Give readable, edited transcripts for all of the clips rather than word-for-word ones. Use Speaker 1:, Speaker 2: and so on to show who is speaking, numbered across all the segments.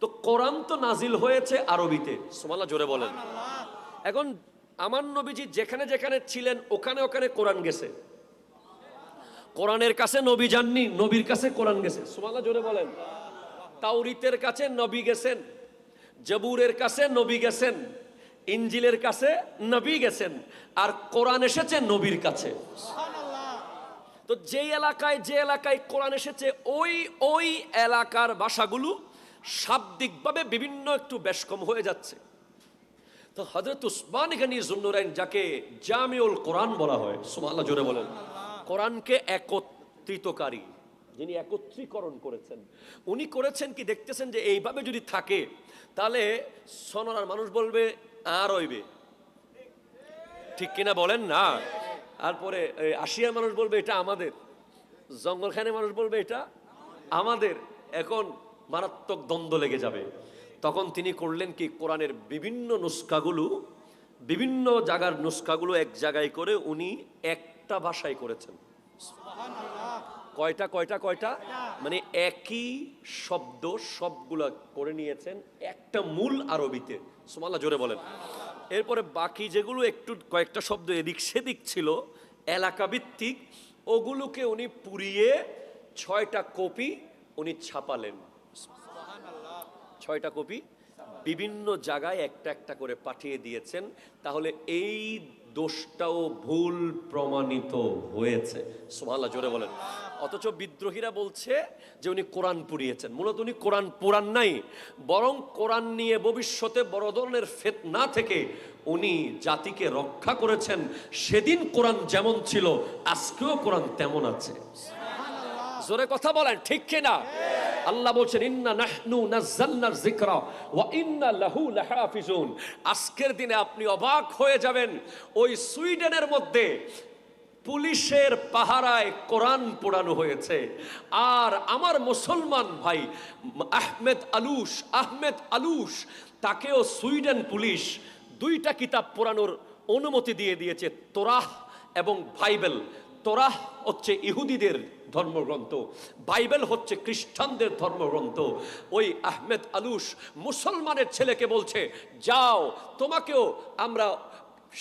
Speaker 1: তো কোরআন তো নাজিল হয়েছে আরবিতে, সুবহানাল্লাহ জোরে বলেন। এখন আমার নবীজি যেখানে যেখানে ছিলেন ওখানে ওখানে কোরআন গেছে। কোরআনের কাছে নবী যাননি, নবীর কাছে কোরআন গেছে, সুবহানাল্লাহ জোরে বলেন। তাওরীতের কাছে নবী গেছেন, জবুরের কাছে নবী গেছেন, ইনজিলের কাছে নবী গেছেন, আর কোরআন এসেছে নবীর কাছে। তো যে এলাকায় কোরআন এসেছে ওই ওই এলাকার ভাষাগুলো শাব্দিকভাবে বিভিন্ন একটু বেশকম হয়ে যাচ্ছে। তো হযরত উসমান গনি যুন্নুরাইন, যাকে জামিউল কোরআন বলা হয়, সুবহানাল্লাহ জোরে বলেন, কোরআনকে একত্রিতকারী, যিনি একত্রীকরণ করেছেন, উনি করেছেন কি দেখতেছেন যে এইভাবে যদি থাকে তাহলে সোনার মানুষ বলবে আর হইবে, ঠিক কিনা বলেন না? তারপরে আশিয়ার মানুষ বলবে এটা আমাদের, জঙ্গলখানে মানুষ বলবে এটা আমাদের। এখন মারাত্মক দ্বন্দ্ব লেগে যাবে। তখন তিনি করলেন কি, কোরআনের বিভিন্ন নুসখাগুলো, বিভিন্ন জায়গার নুসখাগুলো এক জায়গায় করে উনি একটা ভাষায় করেছেন। কয়টা মানে একই শব্দ সবগুলা করে নিয়েছেন একটা মূল আরবিতে, সুবহানাল্লাহ জোরে বলেন। এরপরে বাকি যেগুলো একটু কয়েকটা শব্দ এদিক সেদিক ছিল এলাকা ভিত্তিক, ওগুলোকে উনি পুড়িয়ে 6টা কপি উনি ছাপালেন। 6টা কপি বিভিন্ন জায়গায় একটা একটা করে পাঠিয়ে দিয়েছেন। তাহলে এই দোষটাও ভুল প্রমাণিত হয়েছে, সুবহানাল্লাহ জোরে বলেন। অথচ বিদ্রোহীরা বলছে যে উনি কোরআন পুড়িয়েছেন। মূলত উনি কোরআন পুরান নাই, বরং কোরআন নিয়ে ভবিষ্যতে বড় ধরনের ফিতনা থেকে উনি জাতিকে রক্ষা করেছেন। সেদিন কোরআন যেমন ছিল আজকেও কোরআন তেমন আছে। জোরে কথা বলেন, ঠিক কিনা? আল্লাহ বলছেন ইন্না নাহনু নাযালনা যিকরা ওয়া ইন্না লাহু লাহাফিজুন। আজকের দিনে আপনি অবাক হয়ে যাবেন, ওই সুইডেনের মধ্যে পুলিশের পাহারায় কোরআন পোড়ানো হয়েছে। আর আমার মুসলমান ভাই আহমেদ আলুশ তাকেও সুইডেন পুলিশ 2টা কিতাব পোড়ানোর অনুমতি দিয়ে দিয়েছে, তোরাহ এবং বাইবেল। তোরাহ হচ্ছে ইহুদিদের ধর্মগ্রন্থ, বাইবেল হচ্ছে খ্রিস্টানদের ধর্মগ্রন্থ। ওই আহমেদ আলুশ মুসলমানের ছেলেকে বলছে, যাও, তোমাকেও আমরা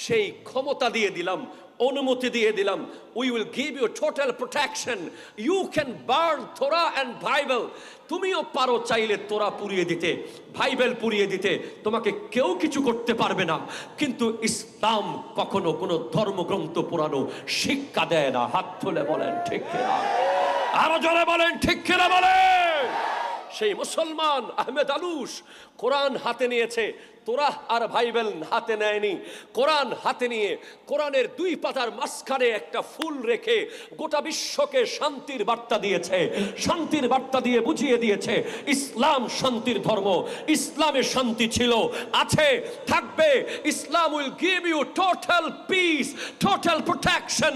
Speaker 1: সেই ক্ষমতা দিয়ে দিলাম, অনুমতি দিয়ে দিলাম, we will give you total protection, you can burn Torah and Bible. তুমিও পারো চাইলে তোরা পুড়িয়ে দিতে, বাইবেল পুড়িয়ে দিতে, তোমাকে কেউ কিছু করতে পারবে না। কিন্তু ইসলাম কখনো কোনো ধর্মগ্রন্থ পুরানো শিক্ষা দেয় না। হাত তুলে বলেন ঠিক কিনা? আরো জোরে বলেন ঠিক কিনা বলেন। সেই মুসলমান আহমেদ আলুশ কোরআন হাতে নিয়েছে, তোরাহ আর বাইবেল হাতে নেয়নি। কোরআন হাতে নিয়ে কোরআনের 2 পাতার মাঝখানে একটা ফুল রেখে গোটা বিশ্বকে শান্তির বার্তা দিয়েছে। শান্তির বার্তা দিয়ে বুঝিয়ে দিয়েছে ইসলাম শান্তির ধর্ম, ইসলামে শান্তি ছিল, আছে, থাকবে। Islam will give you total peace, total protection.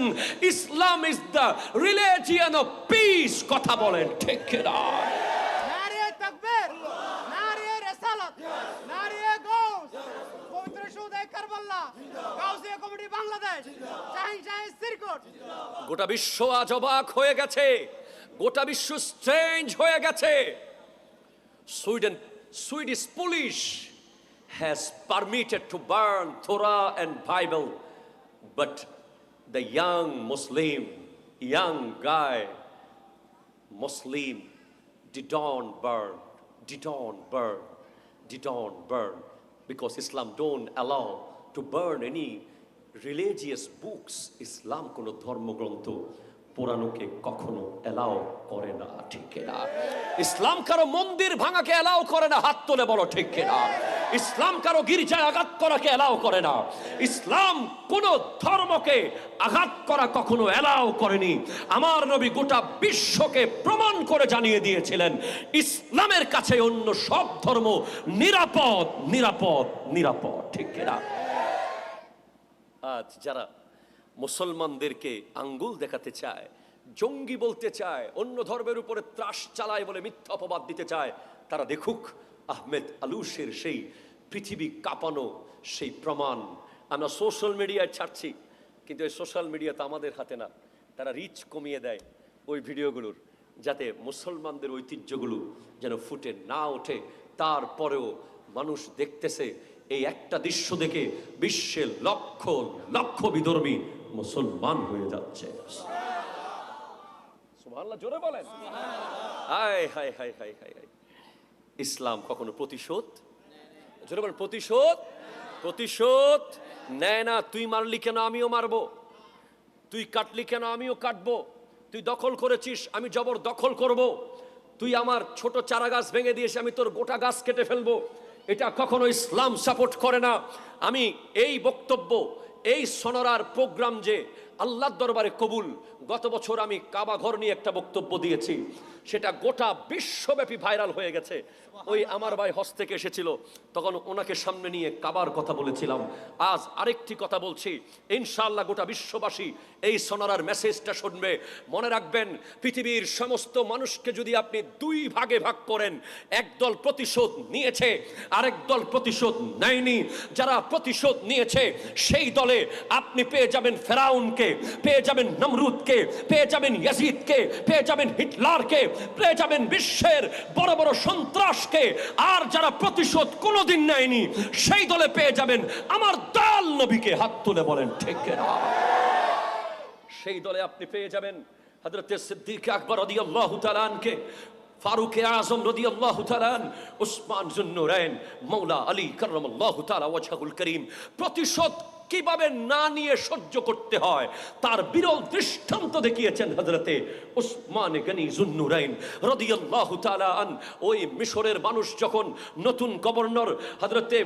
Speaker 1: Islam is the religion of peace. কথা বলেন ঠিক কিনা? গোটা বিশ্ব আজ অবাক হয়ে গেছে, গোটা বিশ্ব স্ট্রেঞ্জ হয়ে গেছে। Swedish police has permitted to burn Torah and Bible, but the young Muslim didn't burn because Islam don't allow to burn any religious books. ইসলাম কোন ধর্মগ্রন্থ পুরানোকে কখনো এলাও করে না, ঠিক কিনা? ইসলাম কারো মন্দির ভাঙাকে এলাও করে না, হাত তুলে বলো ঠিক কিনা? ইসলাম কারো গির্জায় আঘাত করাকে এলাও করে না। ইসলাম কোন ধর্মকে আঘাত করা কখনো এলাও করেনি। আমার নবী গোটা বিশ্বকে প্রমাণ করে জানিয়ে দিয়েছিলেন ইসলামের কাছে অন্য সব ধর্ম নিরাপদ, নিরাপদ, নিরাপদ, ঠিক কিনা? আজ যারা মুসলমানদেরকে আঙ্গুল দেখাতে চায়, জঙ্গি বলতে চায়, অন্য ধর্মের উপরে ত্রাস চালায় বলে মিথ্যা অপবাদ দিতে চায়, তারা দেখুক আহমেদ আলুশের সেই পৃথিবী কাঁপানো সেই প্রমাণ। আমরা সোশ্যাল মিডিয়ায় ছাড়ছি, কিন্তু এই সোশ্যাল মিডিয়া তো আমাদের হাতে না। তারা রিচ কমিয়ে দেয় ওই ভিডিওগুলোর, যাতে মুসলমানদের ঐতিহ্যগুলো যেন ফুটে না ওঠে। তারপরেও মানুষ দেখতেছে এই একটা দৃশ্য দেখে বিশ্বের লক্ষ লক্ষ বিধর্মী মুসলমান হয়ে যাচ্ছে। সুবহানাল্লাহ, জোরে বলেন। হায় হায় হায় হায় হায় হায়। ইসলাম কখনো প্রতিশোধ, জোরে বলেন, প্রতিশোধ প্রতিশোধ নেয় না। তুই মারলি কেন আমিও মারবো, তুই কাটলি কেন আমিও কাটবো, তুই দখল করেছিস আমি জবর দখল করব, তুই আমার ছোট চারা গাছ ভেঙে দিয়েছিস আমি তোর গোটা গাছ কেটে ফেলবো। এটা কখনো ইসলাম সাপোর্ট করে না। আমি এই বক্তব্য, এই সনরার প্রোগ্রাম যে আল্লাহর দরবারে কবুল, গত বছর আমি কাবা ঘর নিয়ে একটা বক্তব্য দিয়েছি, সেটা গোটা বিশ্বব্যাপী ভাইরাল হয়ে গেছে। ওই আমার ভাই হজ থেকে এসেছিল, তখন ওনাকে সামনে নিয়ে কাবার কথা বলেছিলাম। আজ আরেকটি কথা বলছি, ইনশাআল্লাহ গোটা বিশ্ববাসী এই সনরার মেসেজটা শুনবে। মনে রাখবেন, পৃথিবীর সমস্ত মানুষকে যদি আপনি দুই ভাগে ভাগ করেন, একদল প্রতিশোধ নিয়েছে, আরেক দল প্রতিশোধ নেয়নি। যারা প্রতিশোধ নিয়েছে সেই দলে আপনি পেয়ে যাবেন ফেরাউনকে, পেয়ে যাবেন নমরুদকে, পেয়ে যাবেন ইয়াজিদকে, পেয়ে যাবেন হিটলারকে, পেয়ে যাবেন বিশ্বের বড় বড় সন্ত্রাসকে। আর যারা প্রতিশোধ কোনোদিন নেয়নি সেই দলে পেয়ে যাবেন আমার দয়াল নবীকে। হাত তুলে বলেন ঠিক না? সেই দলে আপনি পেয়ে যাবেন হযরতে সিদ্দিক আকবর রাদিয়াল্লাহু তাআলা আনকে, ফারুক আযম রাদিয়াল্লাহু তাআলা আন, উসমান যুন্নুরাইন, মাওলা আলী কাররামাল্লাহু তাআলা ওয়াজহুল করিম। প্রতিশোধ কিভাবে না নিয়ে সহ্য করতে হয় তার বিরল দৃষ্টান্ত দেখিয়েছেন হযরতে উসমান গনি যুন্নুরাইন রাদিয়াল্লাহু তাআলা আন। ওই মিশরের মানুষ যখন নতুন গভর্নর হযরতে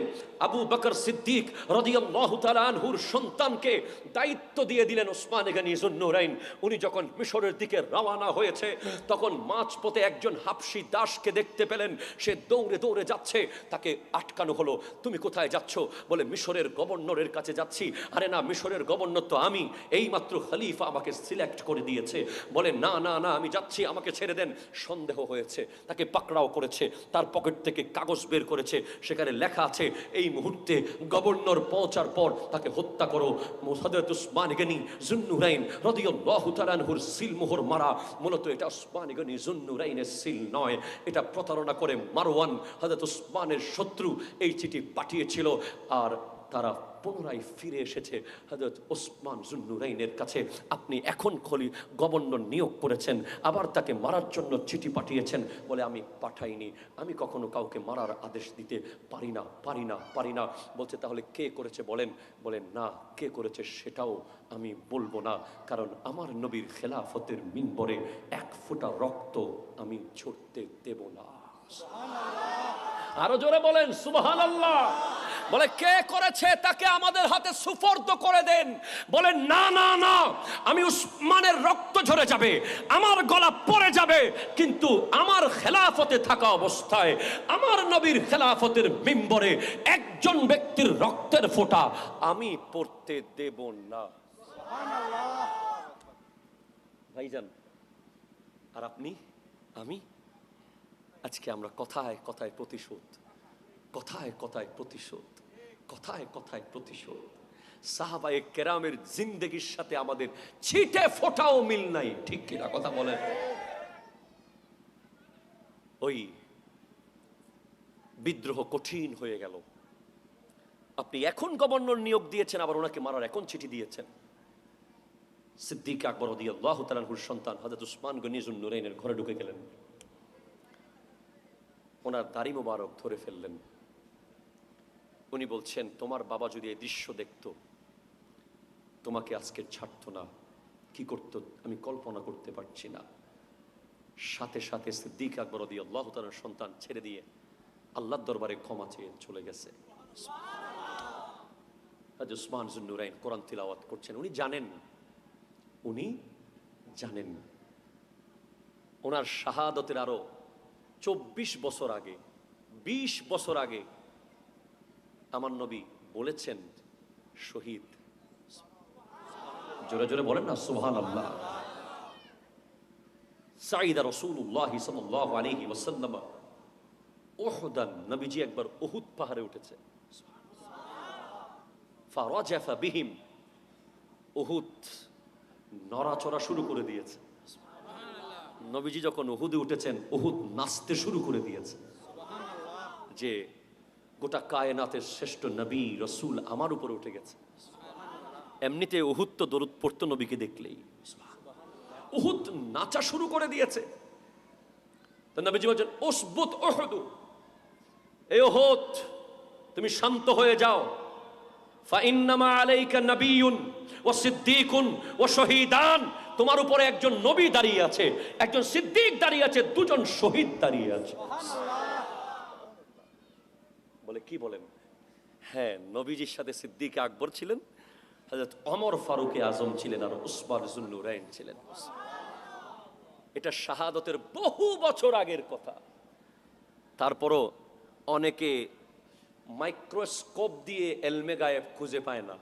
Speaker 1: আবু বকর সিদ্দিক রাদিয়াল্লাহু তাআলা আনহুর সন্তানকে দায়িত্ব দিয়ে দিলেন উসমান গনি যুন্নুরাইন, উনি যখন মিশরের দিকে রওনা হয়েছে তখন মাঝপথে একজন হাবশী দাসকে দেখতে পেলেন, সে দৌড়ে দৌড়ে যাচ্ছে, তাকে আটকানো হলো। তুমি কোথায় যাচ্ছ? বলে মিশরের গভর্নরের কাছে যাচ্ছি। আরে না, মিশরের গভর্নর তো আমি, এইমাত্র খলিফা আমাকে সিলেক্ট করে দিয়েছে। বলে না না না, আমি যাচ্ছি, আমাকে ছেড়ে দেন। সন্দেহ হয়েছে, তাকে পাকড়াও করেছে, তার পকেট থেকে কাগজ বের করেছে, সেখানে লেখা আছে এই মুহূর্তে গভর্নর পৌঁছার পর তাকে হত্যা করো। হযরত উসমান গনি যুন্নুরাইন রাদিয়াল্লাহু তাআলা আনহুর সিল মোহর মারা। মূলত এটা উসমান গনি যুন্নুরাইনের সিল নয়, এটা প্রতারণা করে মারওয়ান হযরত উসমানের শত্রু এই চিঠি পাঠিয়েছিল। আর তারা পুনরায় ফিরে এসেছে হযরত ওসমান যুন্নুরাইনের কাছে। আপনি এখন গভর্নর নিয়োগ করেছেন, আবার তাকে মারার জন্য চিঠি পাঠিয়েছেন। বলে আমি পাঠাইনি, আমি কখনো কাউকে মারার আদেশ দিতে পারি না পারি না পারি না। বলছে তাহলে কে করেছে বলেন? বলেন না, কে করেছে সেটাও আমি বলবো না, কারণ আমার নবীর খেলাফতের মিনবরে এক ফোঁটা রক্ত আমি ঝরতে দেব না। আরো জোরে বলেন সুবহানাল্লাহ। বলে কে করেছে তাকে আমাদের হাতে সুপর্দ করে দেন। বলে না না না, আমি উসমানের রক্ত ঝরে যাবে, আমার গলা পড়ে যাবে, কিন্তু আমার খেলাফতে থাকা অবস্থায় আমার নবীর খেলাফতের মিম্বরে একজন ব্যক্তির রক্তের ফোঁটা আমি পড়তে দেব না। ভাইজান, আর আপনি আমি আজকে আমরা কথায় কথায় প্রতিশোধ, কথায় কথায় প্রতিশোধ, কথায় কথায় প্রতিশোধ। সাহাবায়ে কেরামের জিন্দেগির সাথে আমাদের ছিটে ফোঁটাও মিল নাই, ঠিক কিনা কথা বলেন? ওই বিদ্রোহ কঠিন হয়ে গেল। আপনি এখন গভর্নর নিয়োগ দিয়েছেন, আবার ওনাকে মারার এখন চিঠি দিয়েছেন। সিদ্দিক আকবর রাদিয়াল্লাহু তাআলা আনহুর সন্তান হযরত উসমান গনি যুন্নুরাইনের ঘরে ঢুকে গেলেন, ওনার দাড়ি মোবারক ধরে ফেললেন। উনি বলছেন তোমার বাবা যদি এই দৃশ্য দেখত তোমাকে আজকে ছাড়তো না, কি করতো আমি কল্পনা করতে পারছি না। সাথে সাথে সিদ্দিক আকবর রাদিয়াল্লাহু তাআলার সন্তান ছেড়ে দিয়ে আল্লাহর দরবারে ক্ষমা চেয়ে চলে গেছে। হযরত উসমান যুন্নুরাইন কোরআন তিলাওয়াত করছেন। উনি জানেন ওনার শাহাদাতের আরো 24 বছর আগে, 20 বছর আগে আমার নবী বলেছেন শহীদ। জোরে জোরে বলেন না সুবহানাল্লাহ। সাইদা রাসূলুল্লাহ সাল্লাল্লাহু আলাইহি ওয়াসাল্লাম উহুদান, নবীজি একবার উহুদ পাহাড়ে উঠেছে। ফারাজাফা বিহিম, উহুদ নড়াচড়া শুরু করে দিয়েছে। নবীজি যখন উহুদে উঠেছেন উহুদ নাচতে শুরু করে দিয়েছে। যে গোটা কায়নাতের শ্রেষ্ঠ নবী রসুল আমার উপরে উঠে গেছে। এমনিতে উহুদ তো দরুদ পড়তো নবীকে দেখলেই, উহুদ নাচা শুরু করে দিয়েছে। তো নবীজি বলছেন উসবুত উহুদ, এ উহুদ তুমি শান্ত হয়ে যাও। ফাইন্নামা আলাইকা নাবিয়্যুন ওয়া সিদ্দীকুন ওয়া শহীদান, তোমার উপরে একজন নবী দাঁড়িয়ে আছে, একজন সিদ্দিক দাঁড়িয়ে আছে, দুজন শহীদ দাঁড়িয়ে আছে। বলে কি বলেন? হ্যাঁ, নবীজির সাথে সিদ্দিক আকবর ছিলেন, হযরত ওমর ফারুক আজম ছিলেন, আর উসমান যুন্নুরাইন ছিলেন। এটা শাহাদতের বহু বছর আগের কথা। তারপরও অনেকে মাইক্রোস্কোপ দিয়ে এলমে গায়েব খুঁজে পায় না,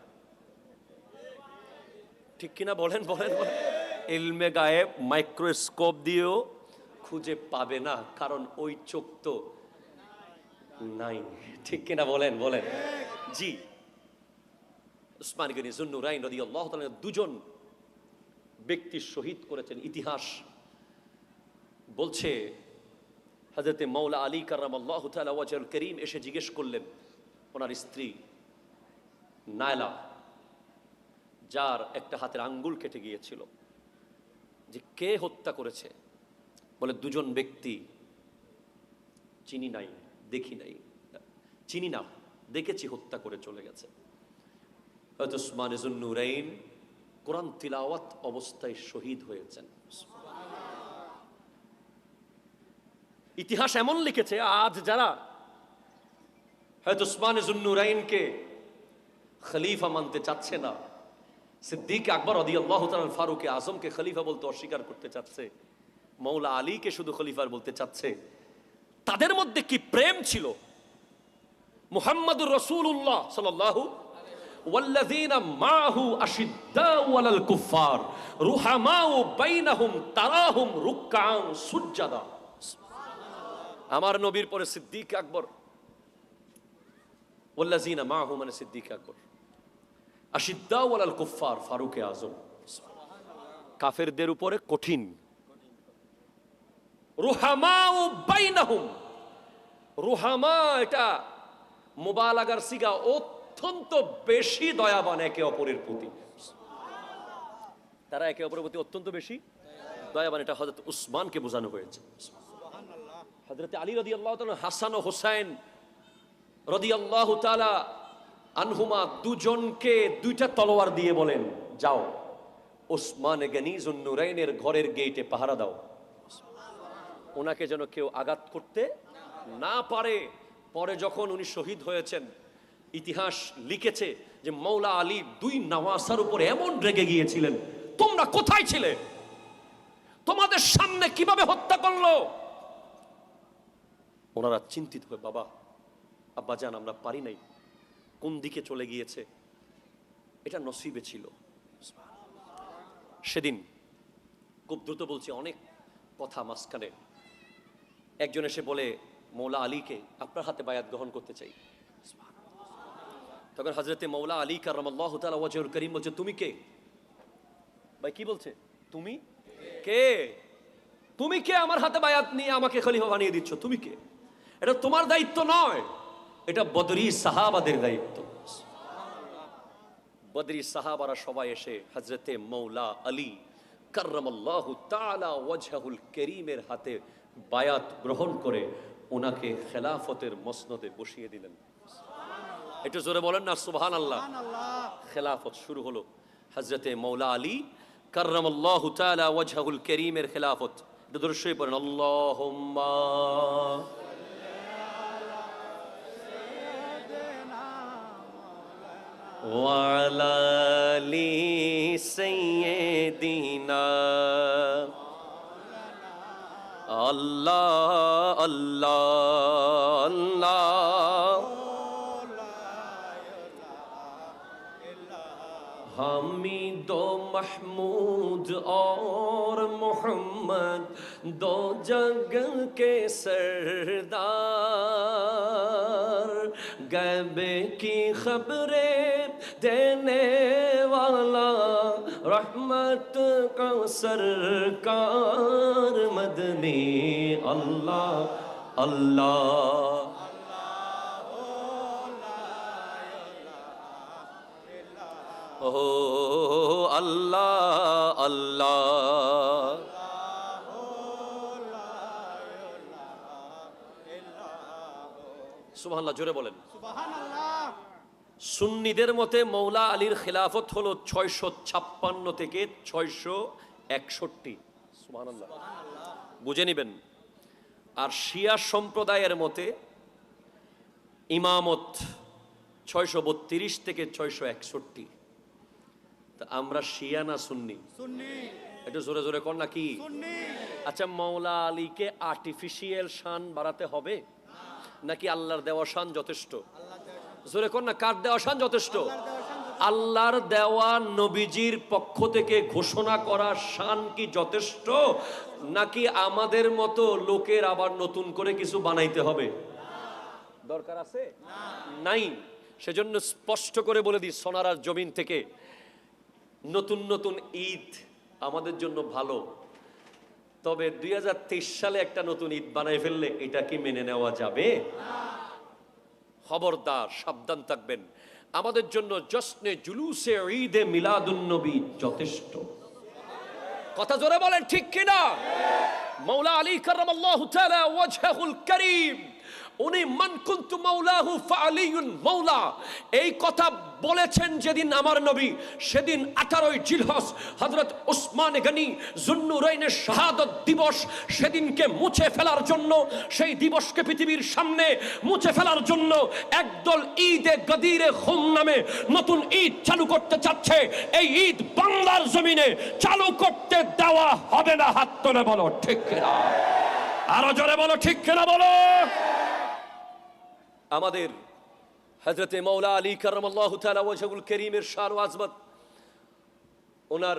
Speaker 1: ঠিক কিনা বলেন? বলেন বলেন। এলমে গায়েব মাইক্রোস্কোপ দিয়েও খুঁজে পাবে না, কারণ ওই চোখ তো নাই, ঠিক কিনা বলেন? বলেন। জি, উসমান গনি যুন্নুরাইন রাদিয়াল্লাহু তাআলা দুজন ব্যক্তি শহীদ করেছেন। ইতিহাস বলছে হযরতে মাওলা আলী কাররামাল্লাহু তাআলা ওয়াজহুল কারীম এসে জিজ্ঞেস করলেন ওনার স্ত্রী নায়লা, যার একটা হাতের আঙ্গুল কেটে গিয়েছিল, যে কে হত্যা করেছে? বলে দুজন ব্যক্তি, চিনি নাই, দেখি নাই, চিনি না, দেখেছি হত্যা করে চলে গেছে। হযরত উসমান যুন্নুরাইন কোরআন তিলাওয়াত অবস্থায় শহীদ হয়েছেন। ইতিহাস এমন লিখেছে, আজ যারা হযরত উসমান যুন্নুরাইনকে খলিফা মানতে চাচ্ছে না, সিদ্দিক আকবর রাদিয়াল্লাহু তাআলা ফারুক আজমকে খলিফা বলতে অস্বীকার করতে চাচ্ছে, মাওলা আলীকে শুধু খলিফার বলতে চাচ্ছে, তাদের মধ্যে কি প্রেম ছিল! মুহাম্মাদুর রাসূলুল্লাহ সাল্লাল্লাহু ওয়াল্লাযীনা মাআহু আশিদ্দাউ আলাল কুফফার রুহামাউ বাইনাহুম তারাহুম রুকআন সুজদা। আমার নবীর পরে সিদ্দিক আকবর, ওয়াল্লাযীনা মাআহু মানে সিদ্দিক আকবর, আশিদ্দাউ আলাল কুফফার ফারুক আজম, কাফেরদের উপরে কঠিন, রুহামাউ বাইনাহুম, রুহামা এটা মুবালাগার সিগা, অত্যন্ত বেশি দয়াবান একে অপরের প্রতি, তারা একে অপরের প্রতি অত্যন্ত বেশি দয়াবান। এটা হযরত উসমানকে বোঝানো হয়েছে। হযরত আলী রাদিয়াল্লাহু তাআলা হাসান ও হুসাইন রাদিয়াল্লাহু তাআলা আনহুমা দুজনকে দুইটা তলোয়ার দিয়ে বলেন, যাও উসমান গনি যুন্নুরাইনের ঘরের গেটে পাহারা দাও, ওনাকে যেন কেউ আঘাত করতে না পারে। পরে যখন উনি শহীদ হয়েছেন, ইতিহাস লিখেছে যে মাওলা আলী দুই নওয়াসার উপরে এমন রেগে গিয়েছিলেন, তোমরা কোথায় ছিলে, তোমাদের সামনে কিভাবে হত্যা করলো। ওনারা চিন্তিত হয়ে, বাবা আব্বা জান আমরা পারি নাই, কোন দিকে চলে গিয়েছে, এটা নসিবে ছিল। সেদিন খুব দ্রুত বলছি, অনেক কথা মাঝখানে, একজন এসে বলে মাওলা আলীকে আপনার হাতে বায়াত গ্রহণ করতে চাই। তখন হযরতে মাওলা আলী কাররামাল্লাহু তাআলা ওয়াজহুল কারীম বলছে, তুমি কে ভাই? কি বলছে? তুমি কে? তুমি কে আমার হাতে বায়াত নিয়ে আমাকে খলিফা বানিয়ে দিচ্ছ? তুমি কে? এটা তোমার দায়িত্ব নয়, এটা বদরি সাহাবাদের দায়িত্ব। বদরি সাহাবারা সবাই এসে হযরতে মাওলা আলী কাররামাল্লাহু তাআলা ওয়াজহুল কারীমের হাতে বায়াত গ্রহণ করে ওনাকে খেলাফতের মসনদে বসিয়ে দিলেন। একটু জোরে বলেন না সুবহানাল্লাহ। খেলাফত শুরু হলো হযরতে মাওলা আলী কাররামাল্লাহু তাআলা ওয়াজহুল কারীমের খেলাফত। একটু দরুদ শরীফ পড়েন, আল্লাহুম্মা ওয়া আলা আলি সাইয়্যিদিনা আল্লাহ আল্লাহ আল্লাহ। हामिद महमूद और मोहम्मद दो जग के सरदार, गैब की खबरें देने वाला रहमत का सरकार मदनी अल्लाह अल्लाह ও আল্লাহ আল্লাহ। সুবহানাল্লাহ, জোরে বলেন
Speaker 2: সুবহানাল্লাহ।
Speaker 1: সুন্নিদের মতে মৌলা আলীর খেলাফত হলো 656 থেকে 661। সুবহানাল্লাহ, বুঝে নিবেন। আর শিয়া সম্প্রদায়ের মতে ইমামত 632 থেকে 661। তা আমরা শিয়া না সুন্নি?
Speaker 2: সুন্নি।
Speaker 1: একটু জোরে জোরে কর না কি?
Speaker 2: সুন্নি।
Speaker 1: আচ্ছা, মৌলা আলীকে আর্টিফিশিয়াল শান বাড়াতে হবে নাকি আল্লাহর দেওয়া শান যথেষ্ট? জোরে কর না, কার দেওয়া শান যথেষ্ট? আল্লাহর দেওয়া নবীজির পক্ষ থেকে ঘোষণা করা শান কি যথেষ্ট, নাকি আমাদের মতো লোকের আবার নতুন করে কিছু বানাইতে হবে? দরকার আছে? নাই। সেজন্য স্পষ্ট করে বলে দিই সোনারার জমিন থেকে, নতুন নতুন ঈদ আমাদের জন্য ভালো, তবে 2023 সালে একটা নতুন ঈদ বানাই ফেললে এটা কি মেনে নেওয়া যাবে? খবরদার, সাবধান থাকবেন। আমাদের জন্য জশ্নে জুলুসে ঈদে মিলাদুন নবী যথেষ্ট। কথা জোরে বলেন, ঠিক কিনা? মাওলা আলী কারামাল্লাহু তাআলা ওয়াজহুল কারীম, উনি মান কুনতু মাওলাহু ফাআলিয়ুন মাওলা, এই কথা বলেছেন যেদিন আমার নবী, সেদিন 18ই জিলহজ হযরত উসমান গনি যুন্নুরাইনের শাহাদত দিবস, সেদিনকে মুছে ফেলার জন্য, সেই দিবসকে পৃথিবীর সামনে মুছে ফেলার জন্য একদল ঈদে গদিরে খুম নামে নতুন ঈদ চালু করতে চাচ্ছে। এই ঈদ বাংলার জমিনে চালু করতে দেওয়া হবে না। হাত তুলে বলো ঠিক কিনা? আরো জোরে বলো ঠিক কিনা বলো। আমাদের হযরতে মাওলা আলী কারামাল্লাহু তাআলা ওয়াজহুল কারীমের শান ও আজমত, ওনার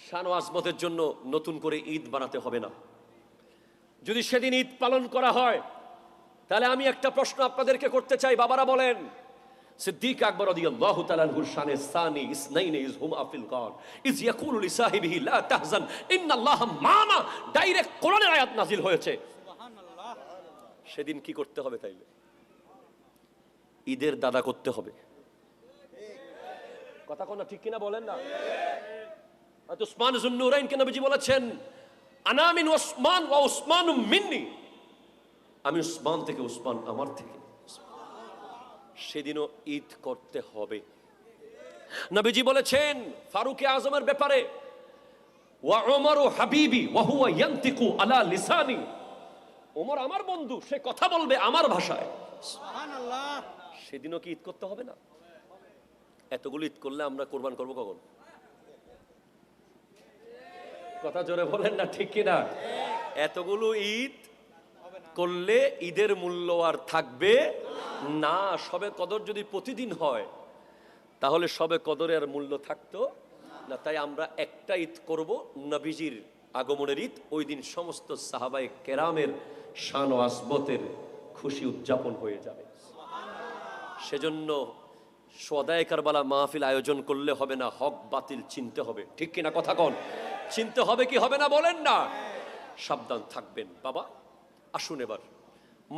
Speaker 1: শান ও আজমতের জন্য নতুন করে ঈদ বানাতে হবে না। যদি সেদিন ঈদ পালন করা হয়, তাহলে আমি একটা প্রশ্ন আপনাদেরকে করতে চাই। বাবারা বলেন, সিদ্দিক আকবর রাদিয়াল্লাহু তাআলা আনহুর শানে সানি ইসনাইনি ইজ হুমা ফিল গার ইজ ইয়াকুলু লিসাহিবিহি লা তাহজান ইন্নাল্লাহা মা'না, ডাইরেক্ট কোরআনের আয়াত নাজিল হয়েছে।
Speaker 2: সুবহানাল্লাহ।
Speaker 1: সেদিন কি করতে হবে? তাইলে ঈদের দাদা করতে হবে। কথা কোন ঠিক কিনা বলেন না? হযরত উসমান যুন্নুরাইনকে নবীজি বলেছেন, আনা মিন উসমান ওয়া উসমানু মিন্নি, আমি উসমান থেকে, উসমান আমার থেকে। সেদিনও ঈদ করতে হবে। নবীজি বলেছেন ফারুক আজমের ব্যাপারে, ওয়া উমরু হাবিবি ওয়া হুয়া ইয়ানতিকু আলা লিসানি, ওমর আমার বন্ধু, সে কথা বলবে আমার ভাষায়।
Speaker 2: সুবহানাল্লাহ।
Speaker 1: সেদিনও কি ঈদ করতে হবে না? এতগুলো ঈদ করলে আমরা কোরবান করবো কখন? কথা জোরে বলেন না ঠিক কিনা? এতগুলো ঈদ করলে ঈদের মূল্য আর থাকবে না। সবে কদর যদি প্রতিদিন হয়, তাহলে সবে কদরের মূল্য থাকতো না। তাই আমরা একটা ঈদ করব, নবীজির আগমনের ঈদ। ওই দিন সমস্ত সাহাবায়ে কেরামের শান ও আজমতের খুশি উদযাপন হয়ে যাবে। সেজন্য সদায়ে কারবালা মাহফিল আয়োজন করলে হবে না, হক বাতিল চিনতে হবে। ঠিক কিনা কথা কোন? চিনতে হবে কি হবে না বলেন না? সাবধান থাকবেন বাবা। আসুন এবার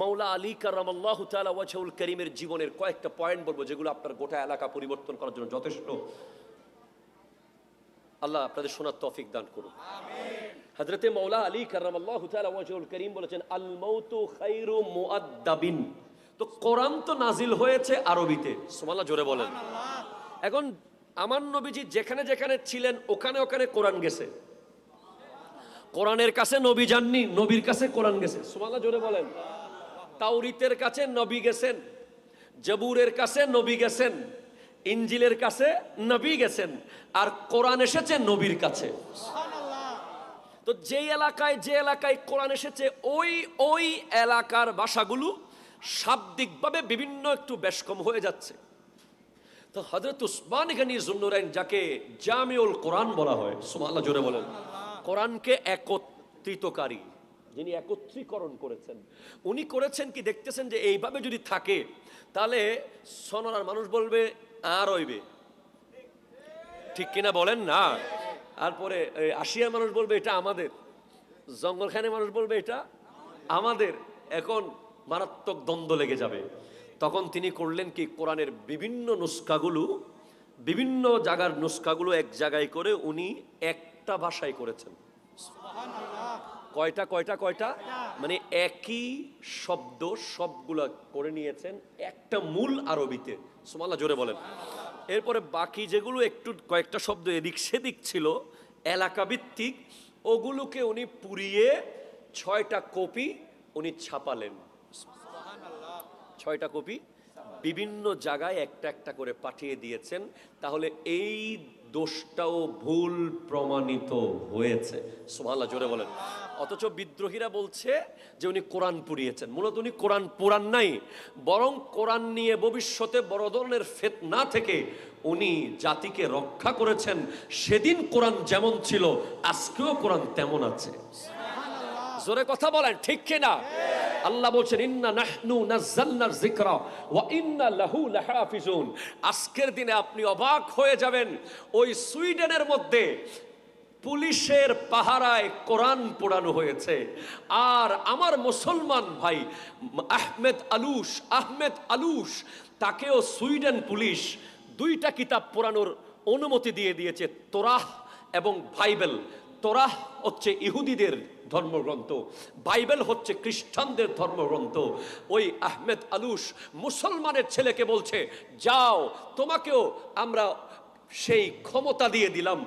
Speaker 1: মাওলা আলী কারামাল্লাহু তাআলা ওয়াজহুল কারীমের জীবনের কয়েকটা পয়েন্ট বলবো, যেগুলো আপনার গোটা এলাকা পরিবর্তন করার জন্য যথেষ্ট। আল্লাহ আপনাদের শোনার তৌফিক দান করুন। হযরতে মাওলা আলী কারামাল্লাহু তাআলা ওয়াজহুল কারীম বলেছেন, আল মাউতু খায়রু মুআদ্দাবিন। তো কোরআন তো নাজিল হয়েছে আরবিতে, সুবহানাল্লাহ জোরে বলেন। এখন আমার নবীজি যেখানে যেখানে ছিলেন ওখানে ওখানে কোরআন গেছে। কোরআনের কাছে নবী যাননি, নবীর কাছে কোরআন গেছে। সুবহানাল্লাহ জোরে বলেন। তাওরীতের কাছে নবী গেছেন, জবুরের কাছে নবী গেছেন, ইনজিলের কাছে নবী গেছেন, আর কোরআন এসেছে নবীর কাছে। তো যে এলাকায় কোরআন এসেছে, ওই এলাকার ভাষাগুলো শাব্দিকভাবে বিভিন্ন একটু বেশ কম হয়ে যাচ্ছে। তো হযরত উসমান গনি যুন্নুরাইন, যাকে জামিউল কোরআন বলা হয়, সুবহানাল্লাহ জোরে বলেন, কোরআনকে একত্রিতকারী, যিনি একত্রীকরণ করেছেন, উনি করেছেন কি দেখতেছেন যে এইভাবে যদি থাকে তাহলে সোনার মানুষ বলবে আর হইবে, ঠিক কিনা বলেন না? তারপরে আশিয়ার মানুষ বলবে এটা আমাদের, জঙ্গলখানের মানুষ বলবে এটা আমাদের। এখন মারাত্মক দ্বন্দ্ব লেগে যাবে। তখন তিনি করলেন কি, কোরআনের বিভিন্ন নুসখাগুলো বিভিন্ন জায়গার নুস্খাগুলো এক জায়গায় করে উনি একটা ভাষায় করেছেন।
Speaker 2: সুবহানাল্লাহ।
Speaker 1: কয়টা কয়টা কয়টা মানে একই শব্দ সবগুলা করে নিয়েছেন একটা মূল আরবিতে। সুবহানাল্লাহ, জোরে বলেন। এরপরে বাকি যেগুলো একটু কয়েকটা শব্দ এদিক সেদিক ছিল এলাকা ভিত্তিক, ওগুলোকে উনি পুড়িয়ে 6টা কপি উনি ছাপালেন।
Speaker 2: সুবহানাল্লাহ।
Speaker 1: 6টা কপি বিভিন্ন জায়গায় একটা একটা করে পাঠিয়ে দিয়েছেন। তাহলে এই দোষটাও ভুল প্রমাণিত হয়েছে। সুবহানাল্লাহ, জোরে বলেন। অথচ বিদ্রোহীরা বলছে যে উনি কোরআন পুড়িয়েছেন। মূলত উনি কোরআন পুরান নাই, বরং কোরআন নিয়ে ভবিষ্যতে বড় ধরনের ফিতনা থেকে উনি জাতিকে রক্ষা করেছেন। সেদিন কোরআন যেমন ছিল আজকেও কোরআন তেমন আছে। জোরে কথা বলেন, ঠিক কিনা? আল্লাহ বলছেন ইন্না নাহনু নাযালনা যিকরা ওয়া ইন্না লাহু লাহাফিজুন। আজকের দিনে আপনি অবাক হয়ে যাবেন, ওই সুইডেনের মধ্যে পুলিশের পাহারায় কোরআন পোড়ানো হয়েছে। আর আমার মুসলমান ভাই আহমেদ আলুশ তাকেও সুইডেন পুলিশ 2টা কিতাব পোড়ানোর অনুমতি দিয়ে দিয়েছে, তোরাহ এবং বাইবেল। তোরাহ হচ্ছে ইহুদিদের ধর্মগ্রন্থ, বাইবেল হচ্ছে খ্রিস্টানদের ধর্মগ্রন্থ। ওই আহমেদ আলুশ মুসলমানের ছেলেকে বলছে, যাও, তোমাকেও আমরা সেই ক্ষমতা দিয়ে দিলাম,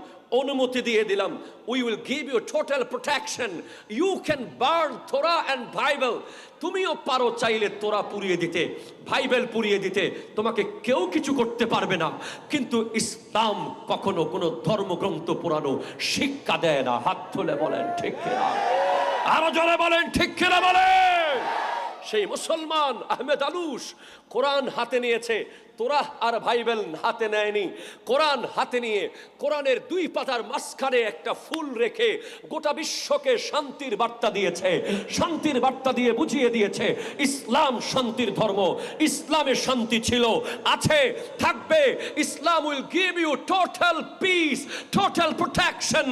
Speaker 1: অনুমতি দিয়ে দিলাম। We will give you total protection, you can burn Torah and Bible. তুমিও পারো চাইলে তোরা পুড়িয়ে দিতে, বাইবেল পুড়িয়ে দিতে, তোমাকে কেউ কিছু করতে পারবে না। কিন্তু ইসলাম কখনো কোনো ধর্মগ্রন্থ পুরানো শিক্ষা দেয় না। হাত তুলে বলেন ঠিক কিনা? আরো জোরে বলেন ঠিক কিনা বলেন। সেই মুসলমান আহমেদ আলুশ কোরআন হাতে নিয়েছে, তোরাহ আর বাইবেল হাতে নেয়নি। কোরআন হাতে নিয়ে কোরআনের 2 পাতার মাঝখানে একটা ফুল রেখে গোটা বিশ্বকে শান্তির বার্তা দিয়েছে। শান্তির বার্তা দিয়ে বুঝিয়ে দিয়েছে ইসলাম শান্তির ধর্ম, ইসলামে শান্তি ছিল, আছে, থাকবে। Islam will give you total peace, total protection.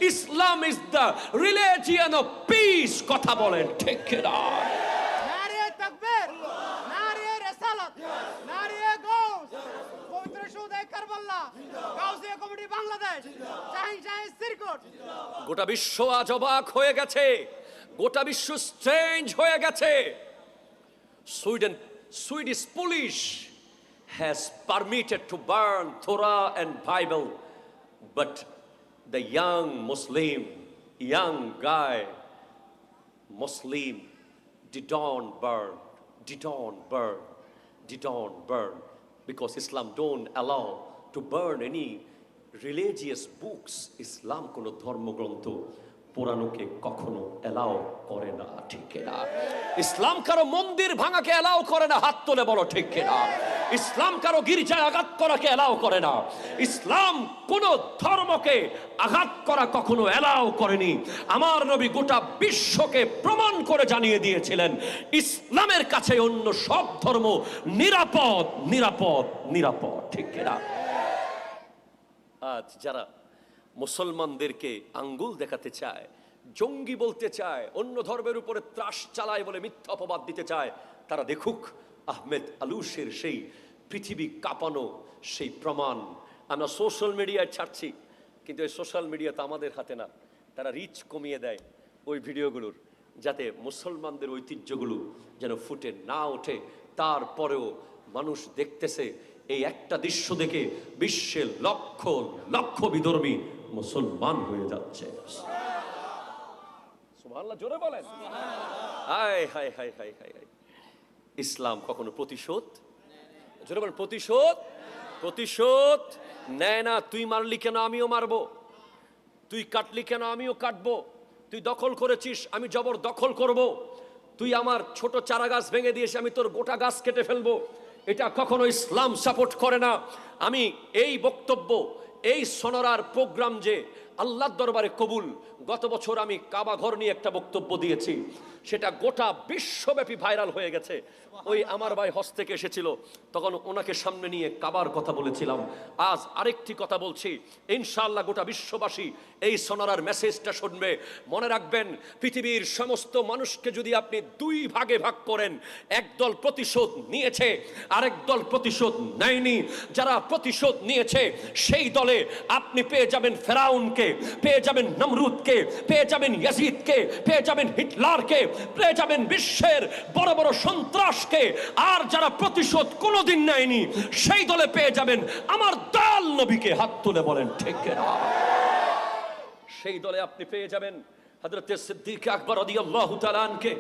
Speaker 1: Islam is the religion of peace. কথা বলেন ঠিক কিনা?
Speaker 2: নারে তাকবীর, নারে রিসালাত, নারে গাউস, পবিত্র শহীদ কারবালা, গাউসিয়া কমিটি বাংলাদেশ, শাহিন সিরকুট।
Speaker 1: গোটা বিশ্ব আজ অবাক হয়ে গেছে, গোটা বিশ্ব স্ট্রেঞ্জ হয়ে গেছে। Swedish police has permitted to burn Torah and Bible, but the young Muslim didn't burn, because Islam don't allow to burn any religious books. ইসলাম কোন ধর্মগ্রন্থ পোড়ানোকে কখনো এলাও করে না, ঠিক না? ইসলাম কারো মন্দির ভাঙাকে এলাও করে না। হাত তুলে বলো ঠিক কিনা? ইসলাম কারো গির্জায় আঘাত করাকে এলাও করে না। ইসলাম কোন ধর্মকে আঘাত করা কখনো এলাও করেনি। আমার নবী গোটা বিশ্বকে প্রমাণ করে জানিয়ে দিয়েছিলেন ইসলামের কাছে অন্য সব ধর্ম নিরাপদ, নিরাপদ, নিরাপদ, ঠিক কিনা? আজ যারা মুসলমানদেরকে আঙ্গুল দেখাতে চায়, জঙ্গি বলতে চায়, অন্য ধর্মের উপরে ত্রাস চালায় বলে মিথ্যা অপবাদ দিতে চায়, তারা দেখুক আহমেদ আলুশের সেই পৃথিবী কাঁপানো সেই প্রমাণ। আমরা সোশ্যাল মিডিয়ায় ছাড়ছি, কিন্তু এই সোশ্যাল মিডিয়া তো আমাদের হাতে না। তারা রিচ কমিয়ে দেয় ওই ভিডিওগুলোর, যাতে মুসলমানদের ঐতিহ্যগুলো যেন ফুটে না ওঠে। তারপরেও মানুষ দেখতেছে, এই একটা দৃশ্য দেখে বিশ্বের লক্ষ লক্ষ বিধর্মী মুসলমান হয়ে যাচ্ছে। সুবহানাল্লাহ, জোরে বলেন। হায় হায় হায় হায় হায় হায়। ইসলাম কখনো প্রতিশোধ, জোরে বলেন, প্রতিশোধ নেয় না। তুই মারলি কেন আমিও মারবো, তুই কাটলি কেন আমিও কাটবো, তুই দখল করেছিস আমি জবর দখল করব, তুই আমার ছোট চারা গাছ ভেঙে দিয়েছিস আমি তোর গোটা গাছ কেটে ফেলবো। এটা কখনো ইসলাম সাপোর্ট করে না। আমি এই বক্তব্য, এই সোনারার প্রোগ্রাম যে আল্লাহর দরবারে কবুল। গত বছর আমি কাবা ঘর নিয়ে একটা বক্তব্য দিয়েছি। সেটা গোটা বিশ্বব্যাপী ভাইরাল হয়ে গেছে। ওই আমার ভাই হজ থেকে এসেছিল, তখন ওনাকে সামনে নিয়ে কাবার কথা বলেছিলাম। আজ আরেকটি কথা বলছি, ইনশাআল্লাহ গোটা বিশ্ববাসী এই সোনারার মেসেজটা শুনবে। মনে রাখবেন, পৃথিবীর সমস্ত মানুষকে যদি আপনি দুই ভাগে ভাগ করেন, একদল প্রতিশোধ নিয়েছে, আরেক দল প্রতিশোধ নেয়নি। যারা প্রতিশোধ নিয়েছে সেই দলে আপনি পেয়ে যাবেন ফেরাউনকে, পেয়ে যাবেন নমরুদকে, পেয়ে যাবেন ইয়াজিদকে, পেয়ে যাবেন হিটলারকে, পেয়ে যাবেন বিশ্বের বড় বড় সন্ত্রাসকে। আর যারা প্রতিশোধ কোনোদিন নেয়নি সেই দলে পেয়ে যাবেন আমার দয়াল নবীকে। হাত তুলে বলেন ঠিক না? সেই দলে আপনি পেয়ে যাবেন হযরত সিদ্দিক আকবর রাদিয়াল্লাহু তাআলা আনকে,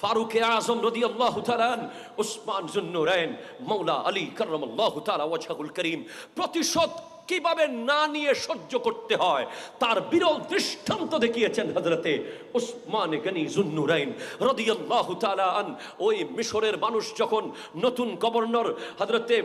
Speaker 1: ফারুক আযম রাদিয়াল্লাহু তাআলা আন, উসমান যুন্নুরাইন, মাওলা আলী কাররামাল্লাহু তাআলা ওয়াজহুল করিম। প্রতিশোধ কিভাবে না নিয়ে সহ্য করতে হয় তার বিরল দৃষ্টান্ত দেখিয়েছেন হযরতে উসমান গনি যুন্নুরাইন রাদিয়াল্লাহু তাআলা আন। ওই মিশরের মানুষ যখন নতুন গভর্নর হযরতে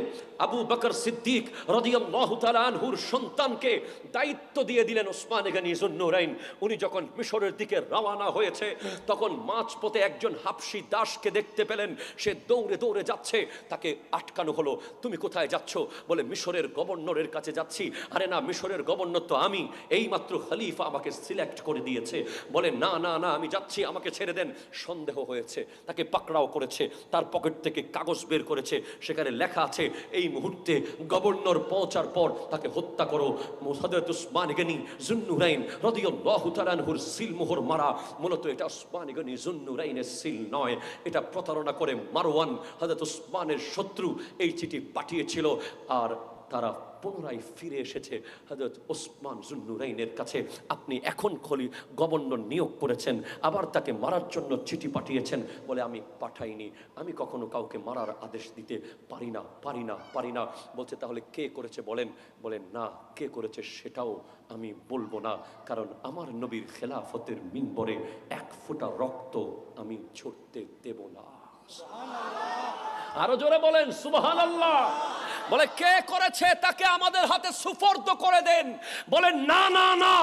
Speaker 1: আবু বকর সিদ্দিক রাদিয়াল্লাহু তাআলা আনহুর সন্তানকে দায়িত্ব দিয়ে দিলেন উসমান গনি যুন্নুরাইন, উনি যখন মিশরের দিকে রওনা হয়েছে তখন মাঝপথে একজন হাবশী দাসকে দেখতে পেলেন। সে দৌড়ে দৌড়ে যাচ্ছে, তাকে আটকানো হলো। তুমি কোথায় যাচ্ছ? বলে মিশরের গভর্নরের কাছে যাচ্ছি। আরে না, মিশরের গভর্নর তো আমি, এইমাত্র খলিফা আমাকে সিলেক্ট করে দিয়েছে। বলে না না না, আমি যাচ্ছি, আমাকে ছেড়ে দেন। সন্দেহ হয়েছে, তাকে পাকড়াও করেছে, তার পকেট থেকে কাগজ বের করেছে, সেখানে লেখা আছে এই মুহূর্তে গভর্নর পৌঁছার পর তাকে হত্যা করো। হযরত উসমান গনি যুন্নুরাইন রাদিয়াল্লাহু তাআলা আনহুর সিল মোহর মারা। মূলত এটা উসমান গনি যুন্নুরাইনের সিল নয়, এটা প্রতারণা করে মারওয়ান হযরত উসমানের শত্রু এই চিঠি পাঠিয়েছিল। আর তারা পুনরায় ফিরে এসেছে হযরত ওসমান যুন্নুরাইনের কাছে। আপনি এখন গভর্নর নিয়োগ করেছেন, আবার তাকে মারার জন্য চিঠি পাঠিয়েছেন। বলে আমি পাঠাইনি, আমি কখনো কাউকে মারার আদেশ দিতে পারি না, পারি না, পারি না। বলছে তাহলে কে করেছে বলেন? বলেন না, কে করেছে সেটাও আমি বলবো না, কারণ আমার নবীর খেলাফতের মিম্বরে এক ফোঁটা রক্ত আমি ঝরতে দেব না। আরো জোরে বলেন সুবহানাল্লাহ। বলে কে করেছে তাকে আমাদের হাতে সুপর্দ করে দেন। বলেন না না না,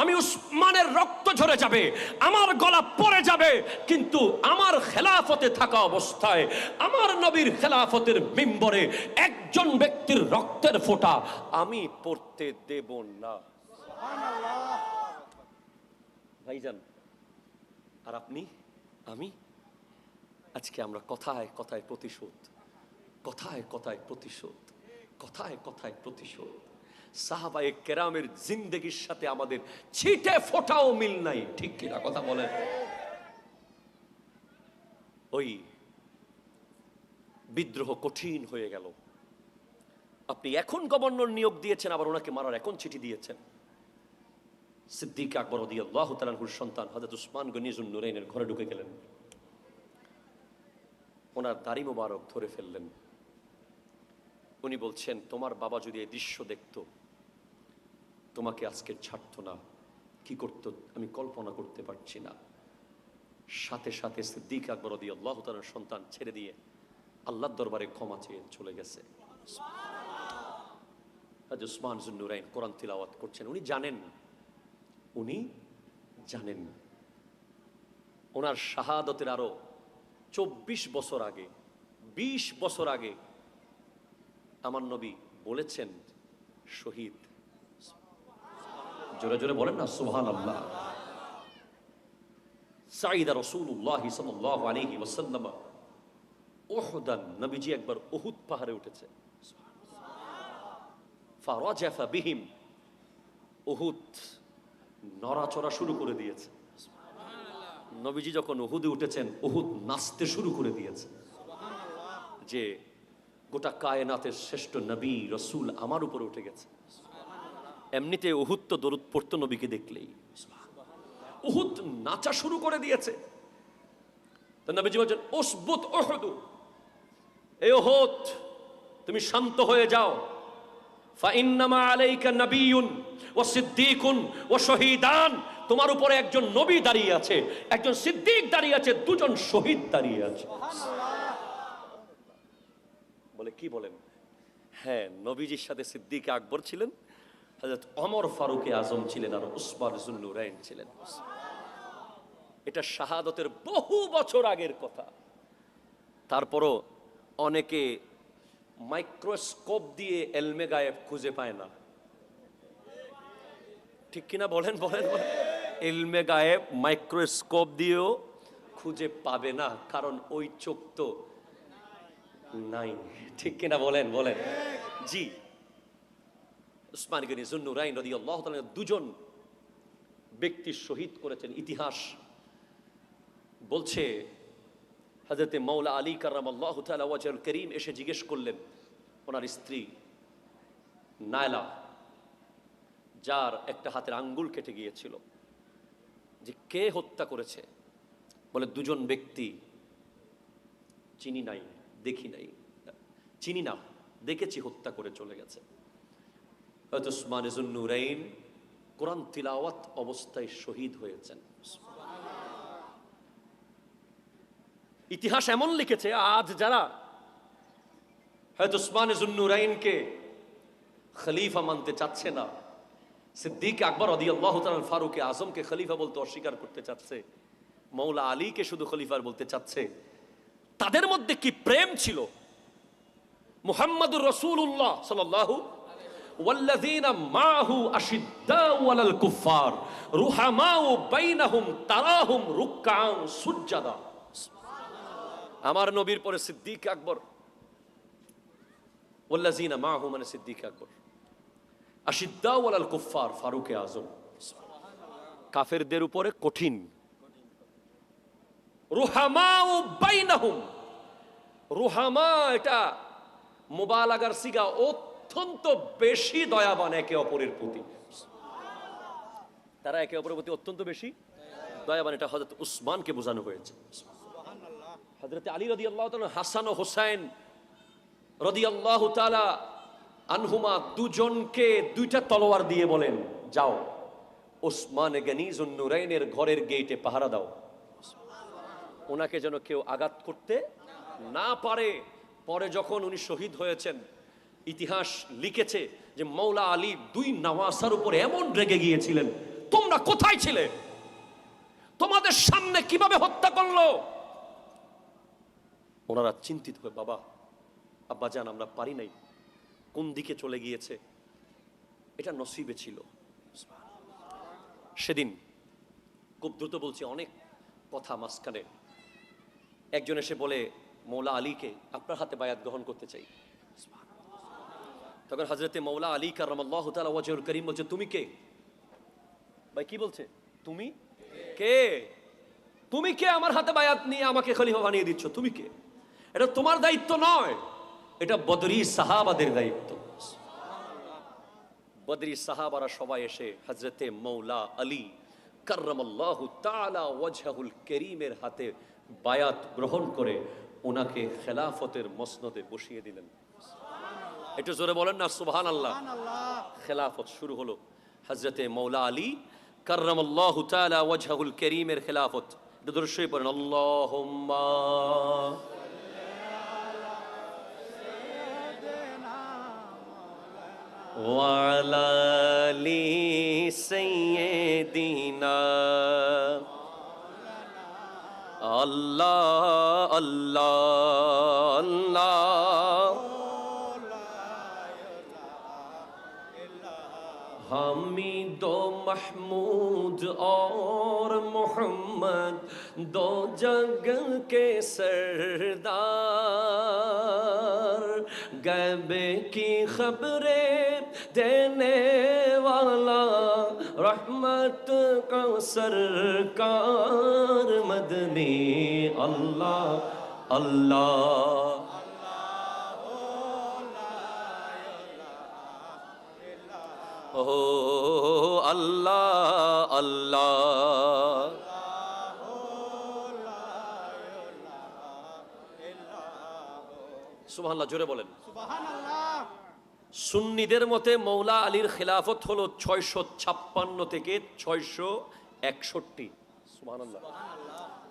Speaker 1: আমি উসমানের রক্ত ঝরে যাবে, আমার গলা পড়ে যাবে, কিন্তু আমার খেলাফতে থাকা অবস্থায় আমার নবীর খেলাফতের মিম্বরে একজন ব্যক্তির রক্তের ফোঁটা আমি পড়তে দেব না। ভাইজান, আর আপনি আমি আজকে আমরা কথায় কথায় প্রতিশোধ, কথায় কথায় প্রতিশোধ, কথায় কথায় প্রতিশোধ। সাহাবায়ে কেরামের জিন্দেগির সাথে আমাদের ছিটে ফোঁটাও মিল নাই, ঠিক কিনা কথা বলেন? ওই বিদ্রোহ কঠিন হয়ে গেল। আপনি এখন গভর্নর নিয়োগ দিয়েছেন, আবার ওনাকে মারার এখন চিঠি দিয়েছেন। সিদ্দিক আকবর রাদিয়াল্লাহু তাআলা আনহুর সন্তান হযরত উসমান গনি যুন্নুরাইনের ঘরে ঢুকে গেলেন, ওনার দাড়ি মোবারক ধরে ফেললেন। উনি বলছেন তোমার বাবা যদি এই দৃশ্য দেখত তোমাকে আজকে ছাড়তো না, কি করতো আমি কল্পনা করতে পারছি না। সাথে সাথে সিদ্দিক আকবর রাদিয়াল্লাহু তাআলার সন্তান ছেড়ে দিয়ে আল্লাহর দরবারে ক্ষমা চেয়ে চলে গেছে। হযরত উসমান যুন্নুরাইন কোরআন তিলাওয়াত করছেন। উনি জানেন ওনার শাহাদতের আরো 24 বছর আগে, 20 বছর আগে আমার নবী বলেছেন শহীদ। জোরে জোরে বলেন না সুবহানাল্লাহ। সাইদা রাসূলুল্লাহ সাল্লাল্লাহু আলাইহি ওয়াসাল্লাম উহুদান, নবীজি একবার উহুদ পাহাড়ে উঠেছে। ফারাজাফা বিহিম, উহুদ নড়াচড়া শুরু করে দিয়েছে। নবীজি যখন উহুদে উঠেছেন উহুদ নাচতে শুরু করে দিয়েছে, যে গোটা কায়নাতের শ্রেষ্ঠ নবী রসুল আমার উপরে উঠে গেছে। এমনিতে উহুদ তো দরুদ পড়তো নবীকে দেখলেই, উহুদ নাচা শুরু করে দিয়েছে। তো নবীজি বলছেন উসবুত উহুদ, এই উহুদ তুমি শান্ত হয়ে যাও। ফাইন্নামা আলাইকা নাবিয়্যুন ওয়া সিদ্দীকুন ওয়া শহীদান, তোমার উপরে একজন নবী দাঁড়িয়ে আছে, একজন সিদ্দিক দাঁড়িয়ে আছে, দুজন শহীদ দাঁড়িয়ে আছে। বলে কি বলেন? হ্যাঁ, নবীজির সাথে সিদ্দিক আকবর ছিলেন, হযরত ওমর ফারুক আজম ছিলেন, আর উসমান যুন্নুরাইন ছিলেন। এটা শাহাদতের বহু বছর আগের কথা। তারপরও অনেকে মাইক্রোস্কোপ দিয়ে এলমে গায়েব খুঁজে পায় না, ঠিক কিনা বলেন বলেন বলেন? এলমে গায়েব মাইক্রোস্কোপ দিয়েও খুঁজে পাবে না, কারণ ওই চোখ তো নাই, ঠিক কিনা বলেন বলেন? জি, উসমান গনি যুন্নুরাইন রাদিয়াল্লাহু তাআলা দুজন ব্যক্তি শহীদ করেছেন। ইতিহাস বলছে হযরতে মাওলা আলী কাররামাল্লাহু তাআলা ওয়াজহুল কারীম এসে জিজ্ঞেস করলেন ওনার স্ত্রী নায়লা, যার একটা হাতের আঙ্গুল কেটে গিয়েছিল, যে কে হত্যা করেছে? বলে দুজন ব্যক্তি, চিনি নাই, দেখি নাই, চিনি না, দেখেছি হত্যা করে চলে গেছে। হযরত উসমান যুন্নুরাইন কোরআন তিলাওয়াত অবস্থায় শহীদ হয়েছেন। ইতিহাস এমন লিখেছে, আজ যারা হয়তো উসমান যুন্নুরাইনকে খলিফা মানতে চাচ্ছে না, সিদ্দিক আকবর রাদিয়াল্লাহু তাআলা ফারুক আজমকে খলিফা বলতে অস্বীকার করতে চাচ্ছে, মৌলা আলীকে শুধু খলিফার বলতে চাচ্ছে, তাদের মধ্যে কি প্রেম ছিল! মুহাম্মাদুর রাসূলুল্লাহ সাল্লাল্লাহু ওয়াল্লাযীনা মাআহু আশিদ্দাউ আলাল কুফফার রুহামাউ বাইনাহুম তারাহুম রুকআন সুজদা। আমার নবীর পরে সিদ্দিক আকবর, ওয়াল্লাযীনা মাআহু মানে সিদ্দিক আকবর, আশিদ্দাউ আলাল কুফফার ফারুক আজম, কাফেরদের উপরে কঠিন, রুহামাউ বাইনাহুম, রুহামা এটা মুবালাগার সিগা, অত্যন্ত বেশি দয়াবান একে অপরের প্রতি, তারা একে অপরের প্রতি অত্যন্ত বেশি দয়াবান। এটা হযরত উসমানকে বোঝানো হয়েছে। হযরত আলী রাদিয়াল্লাহু তাআলা হাসান ও হুসাইন রাদিয়াল্লাহু তাআলা আনহুমা দুজনকে দুইটা তলোয়ার দিয়ে বলেন, যাও উসমান গনি যুন্নুরাইনের ঘরের গেটে পাহারা দাও, ওনাকে যেন কেউ আঘাত করতে না পারে। পরে যখন উনি শহীদ হয়েছেন, ইতিহাস লিখেছে যে মৌলা আলী দুই নওয়াসার উপর এমন রেগে গিয়েছিলেন, তোমরা কোথায় ছিলে, তোমাদের সামনে কিভাবে হত্যা করলো। ওনারা চিন্তিত হয়ে, বাবা আব্বাজান আমরা পারি নাই, কোন দিকে চলে গিয়েছে, এটা নসিবে ছিল। সেদিন খুব দ্রুত বলছি, অনেক কথা মাঝখানে, একজন এসে বলে মৌলা আলীকে আপনার হাতে বায়াত গ্রহণ করতে চাই। তখন হযরতে মৌলা আলী কাররামাল্লাহু তাআলা ওয়াজহুল কারীম বলছে, তুমি কে ভাই? কি বলছে? তুমি কে? তুমি কে আমার হাতে বায়াত নিয়ে আমাকে খলিফা বানিয়ে দিচ্ছ? তুমি কে? এটা তোমার দায়িত্ব নয়, এটা বদরি সাহাবাদের দায়িত্ব। বদরি সাহাবারা সবাই এসে হযরতে মৌলা আলী কাররামাল্লাহু তাআলা ওয়াজহুল কারীমের হাতে বায়াত গ্রহণ করে ওনাকে খেলাফতের মসনদে বসিয়ে দিলেন। একটু জোরে বলেন না সুবহানাল্লাহ। খেলাফত শুরু হলো হযরতে মৌলা আলী কাররামাল্লাহু তাআলা ওয়াজহুল কারীমের খেলাফত। একটু দরুদ শরীফ পড়েন, আল্লাহুম্মা ওয়া আলা আলি সাইয়্যিদিনা আল্লাহ আল্লাহ আল্লাহ। हामिद महमूद और मोहम्मद दो जग के सरदार, गैब की खबरें देने वाला रहमत का सरकार मदनी अल्लाह अल्लाह। ও আল্লাহ আল্লাহ। সুবহানাল্লাহ, জোরে বলেন সুবহানাল্লাহ। সুন্নিদের মতে মৌলা আলীর খেলাফত হলো 656 থেকে 661। সুবহানাল্লাহ,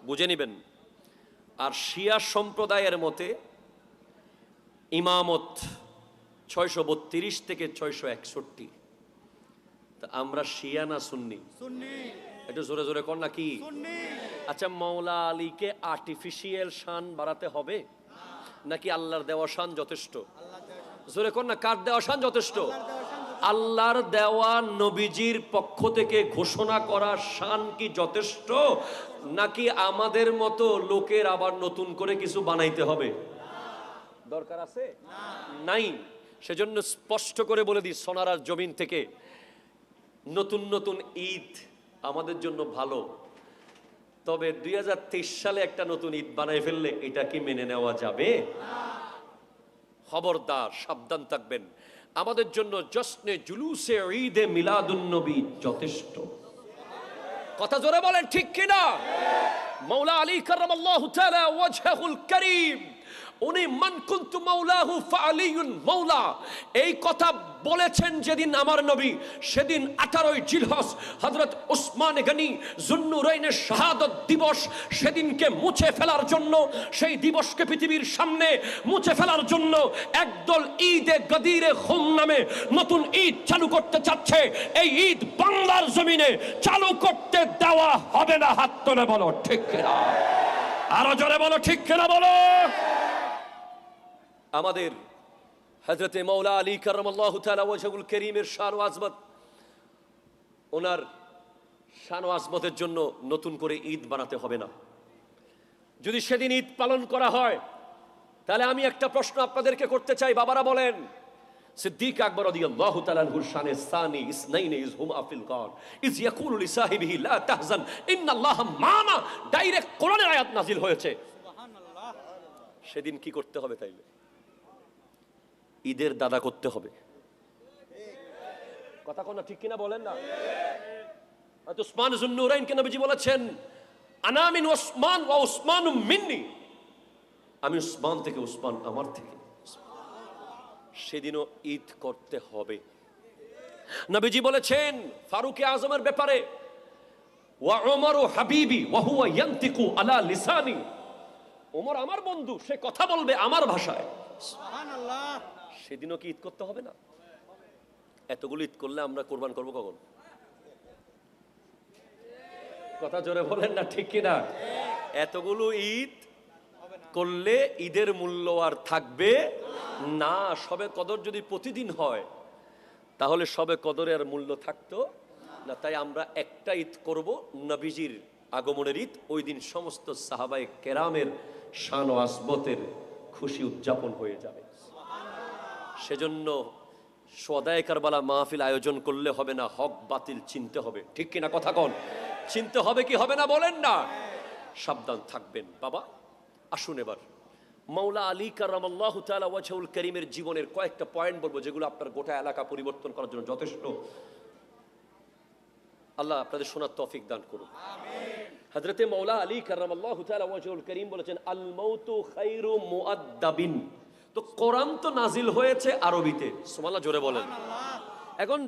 Speaker 1: বুঝে নিবেন। আর শিয়া সম্প্রদায়ের মতে ইমামত 632 থেকে 661। তা আমরা শিয়া না সুন্নি? সুন্নি। একটু জোরে জোরে কর না কি?
Speaker 2: সুন্নি
Speaker 1: আচ্ছা, মৌলা আলীকে আর্টিফিশিয়াল শান বাড়াতে হবে নাকি আল্লাহর দেওয়া শান যথেষ্ট? জোরে কর না, কার দেওয়া শান যথেষ্ট? আল্লাহর দেওয়া নবীজির পক্ষ থেকে ঘোষণা করা শান কি যথেষ্ট, নাকি আমাদের মতো লোকের আবার নতুন করে কিছু বানাইতে হবে? দরকার আছে? নাই। সেজন্য স্পষ্ট করে বলে দিই সোনারার জমিন থেকে, নতুন নতুন ঈদ আমাদের জন্য ভালো, তবে 2023 সালে একটা নতুন ঈদ বানাই ফেললে এটা কি মেনে নেওয়া যাবে? খবরদার, সাবধান থাকবেন। আমাদের জন্য জশ্নে জুলুসে ঈদে মিলাদুন নবী যথেষ্ট। কথা জোরে বলেন, ঠিক কিনা? মাওলা আলী কাররামাল্লাহু তাআলা ওয়াজহুল কারীম, উনি মান কুনতু মাওলাহু ফাআলিয়ুন মাওলা, এই কথা বলেছেন যেদিন আমার নবী, সেদিন 18ই জিলহজ হযরত উসমান গনি যুন্নুরাইনের শাহাদাত দিবস, সেদিনকে মুছে ফেলার জন্য, সেই দিবসকে পৃথিবীর সামনে মুছে ফেলার জন্য একদল ঈদে গদিরে খুম নামে নতুন ঈদ চালু করতে চাচ্ছে। এই ঈদ বাংলার জমিনে চালু করতে দেওয়া হবে না। হাত তুলে বলো ঠিক কিনা? আরো জোরে বলো ঠিক কিনা বলো। আমাদের হযরতে মাওলা আলী কাররামাল্লাহু তাআলা ওয়াজহুল কারীমের শান ও আজমত, ওনার শান ও আজমতের জন্য নতুন করে ঈদ বানাতে হবে না। যদি সেদিন ঈদ পালন করা হয়, তাহলে আমি একটা প্রশ্ন আপনাদেরকে করতে চাই। বাবারা বলেন, সিদ্দিক আকবর রাদিয়াল্লাহু তাআলা আনহুর শানে সানি ইসনাইনি ইজ হুমা ফিল গার ইজ ইয়াকুলু লিসাহিবিহি লা তাহজান ইন্নাল্লাহা মা'না, ডাইরেক্ট কোরআনের আয়াত নাজিল হয়েছে। সুবহানাল্লাহ। সেদিন কি করতে হবে তাইলে? ঈদের দাদা করতে হবে। কথা কোন ঠিক কিনা বলেন না? উসমান যুন্নুরাইন কে নবীজি বলেছেন, আনা মিন উসমান ওয়া উসমানু মিন্নি, আমি উসমান থেকে, উসমান আমার থেকে। সেদিনও ঈদ করতে হবে। নবীজি বলেছেন ফারুকে আজমের ব্যাপারে, ওয়া উমরু হাবিবি ওয়া হুয়া ইয়ানতিকু আলা লিসানি, ওমর আমার বন্ধু, সে কথা বলবে আমার ভাষায়। সুবহানাল্লাহ। সেদিনও কি ঈদ করতে হবে না? এতগুলো ঈদ করলে আমরা কোরবান করব কখন? কথা জোরে বলেন না ঠিক কিনা? এতগুলো ঈদ করলে ঈদের মূল্য আর থাকবে না। শবে কদর যদি প্রতিদিন হয়, তাহলে শবে কদরের আর মূল্য থাকতো না। তাই আমরা একটা ঈদ করব, নবীজির আগমনের ঈদ। ওই দিন সমস্ত সাহাবায়ে কেরামের শান ও আজমতের খুশি উদযাপন হয়ে যাবে। সেজন্য সদায়ে কারবালা মাহফিল আয়োজন করলে হবে না, হক বাতিল চিনতে হবে। ঠিক কিনা কথা কোন? চিনতে হবে কি হবে না বলেন না? সাবধান থাকবেন বাবা। আসুন এবার মাওলা আলী কাররামাল্লাহু তাআলা ওয়াজহুল কারীমের জীবনের কয়েকটা পয়েন্ট বলবো, যেগুলো আপনার গোটা এলাকা পরিবর্তন করার জন্য যথেষ্ট। আল্লাহ আপনাদের শোনার তৌফিক দান করুন, আমিন। হযরতে মাওলা আলী কাররামাল্লাহু তাআলা ওয়াজহুল কারীম বলেছেন, আল মাউতু খায়রু মুআদ্দাবিন। তো কোরআন তো নাজিল হয়েছে আরবিতে, সুবহানাল্লাহ জোরে বলেন। এখন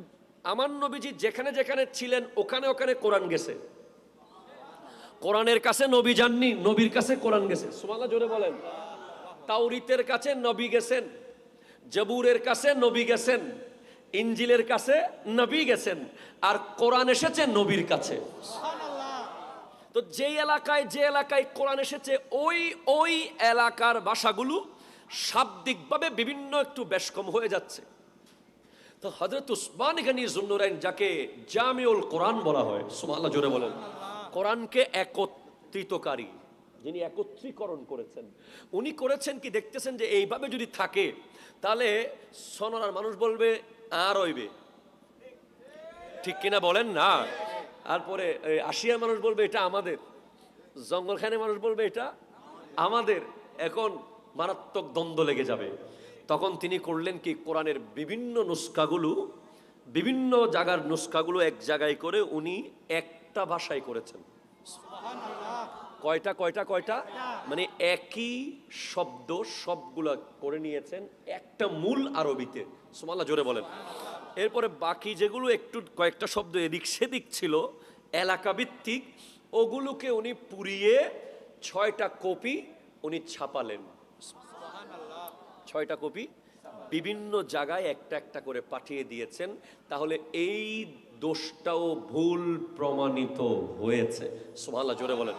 Speaker 1: আমার নবীজি যেখানে যেখানে ছিলেন ওখানে ওখানে কোরআন গেছে। কোরআনের কাছে নবী যাননি, নবীর কাছে কোরআন গেছে। সুবহানাল্লাহ জোরে বলেন। তাওরীতের কাছে নবী গেছেন, জবুরের কাছে নবী গেছেন, ইনজিলের কাছে নবী গেছেন, আর কোরআন এসেছে নবীর কাছে। তো যে এলাকায় কোরআন এসেছে, ওই এলাকার ভাষাগুলো শাব্দিকভাবে বিভিন্ন একটু বেশ কম হয়ে যাচ্ছে। তো হযরত উসমান গনি যুন্নুরাইন, যাকে জামিউল কোরআন বলা হয়, সুবহানাল্লাহ জোরে বলেন, কোরআনকে একত্রিতকারী, যিনি একত্রীকরণ করেছেন, উনি করেছেন কি দেখতেছেন যে এইভাবে যদি থাকে তাহলে সোনার মানুষ বলবে আর হইবে, ঠিক কিনা বলেন না? তারপরে আশিয়ার মানুষ বলবে এটা আমাদের, জঙ্গলখানের মানুষ বলবে এটা আমাদের। এখন মারাত্মক দ্বন্দ্ব লেগে যাবে। তখন তিনি করলেন কি, কোরআনের বিভিন্ন নুসখাগুলো, বিভিন্ন জায়গার নুসখাগুলো এক জায়গায় করে উনি একটা ভাষায় করেছেন। কয়টা মানে একই শব্দ সবগুলা করে নিয়েছেন একটা মূল আরবিতে। সুবহানাল্লাহ জোরে বলেন। এরপরে বাকি যেগুলো একটু কয়েকটা শব্দ এদিক সেদিক ছিল এলাকা ভিত্তিক, ওগুলোকে উনি পুড়িয়ে 6টা কপি উনি ছাপালেন। 6টা কপি বিভিন্ন জায়গায় একটা একটা করে পাঠিয়ে দিয়েছেন। তাহলে এই দোষটাও ভুল প্রমাণিত হয়েছে। সুবহানাল্লাহ, জোরে বলেন।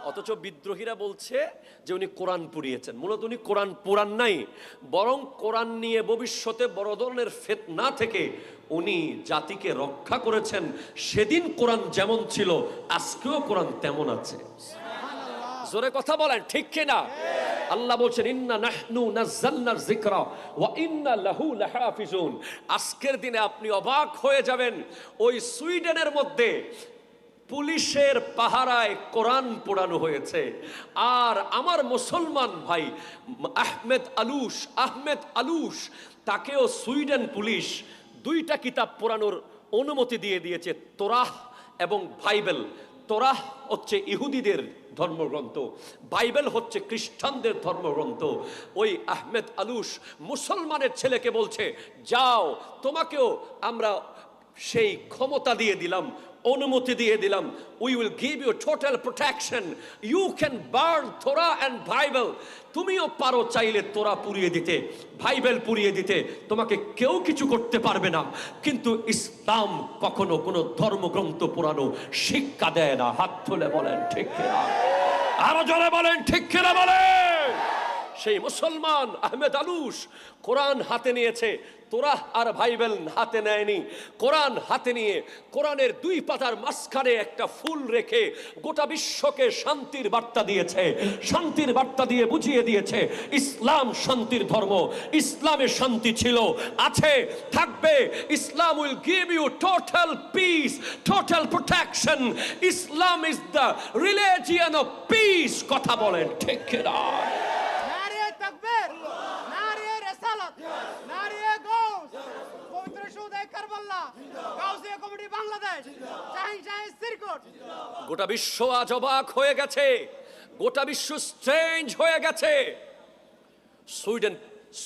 Speaker 1: অথচ বিদ্রোহীরা বলছে যে উনি কোরআন পুড়িয়েছেন। মূলত উনি কোরআন পুরান নাই, বরং কোরআন নিয়ে ভবিষ্যতে বড় ধরনের ফিতনা থেকে উনি জাতিকে রক্ষা করেছেন। সেদিন কোরআন যেমন ছিল আজকেও কোরআন তেমন আছে। জোরে কথা বলেন, ঠিক কিনা? আল্লাহ বলছেন ইন্না নাহনু নাযালনা যিকরা ওয়া ইন্না লাহু লাহাফিজুন। আজকের দিনে আপনি অবাক হয়ে যাবেন, ওই সুইডেনের মধ্যে পুলিশের পাহারায় কোরআন পোড়ানো হয়েছে। আর আমার মুসলমান ভাই আহমেদ আলুশ তাকেও সুইডেন পুলিশ দুইটা কিতাব পোড়ানোর অনুমতি দিয়ে দিয়েছে, তোরাহ এবং বাইবেল। তোরাহ হচ্ছে ইহুদিদের ধর্মগ্রন্থ, বাইবেল হচ্ছে খ্রিস্টানদের ধর্মগ্রন্থ। ওই আহমেদ আলুশ মুসলমানের ছেলেকে বলছে, যাও, তোমাকেও আমরা সেই ক্ষমতা দিয়ে দিলাম, অনুমতি দিয়ে দিলাম, we will give you total protection, you can burn Torah and Bible. তুমিও পারো চাইলে তোরা পুড়িয়ে দিতে, বাইবেল পুড়িয়ে দিতে, তোমাকে কেউ কিছু করতে পারবে না। কিন্তু ইসলাম কখনো কোনো ধর্মগ্রন্থ পুরানো শিক্ষা দেয় না। হাত তুলে বলেন ঠিক কিনা? আরো জোরে বলেন ঠিক কিনা বলেন। সেই মুসলমান আহমেদ আলুশ কোরআন হাতে নিয়েছে, তোরাহ আর বাইবেল হাতে নেয়নি। কোরআন হাতে নিয়ে কোরআনের দুই পাতার মাঝখানে একটা ফুল রেখে গোটা বিশ্বকে শান্তির বার্তা দিয়েছে। শান্তির বার্তা দিয়ে বুঝিয়ে দিয়েছে ইসলাম শান্তির ধর্ম, ইসলামে শান্তি ছিল, আছে, থাকবে। Islam will give you total peace, total protection. Islam is the religion of peace. কথা বলেন ঠিক কিনা?
Speaker 2: নারে তাকবীর, নারে রিসালাত, নারে গাউস, পবিত্র শহীদ কারবালা, গাউসিয়া কমিটি বাংলাদেশ, শাহিনশাহ সিরকোট।
Speaker 1: গোটা বিশ্ব আজ অবাক হয়ে গেছে, গোটা বিশ্ব স্ট্রেঞ্জ হয়ে গেছে।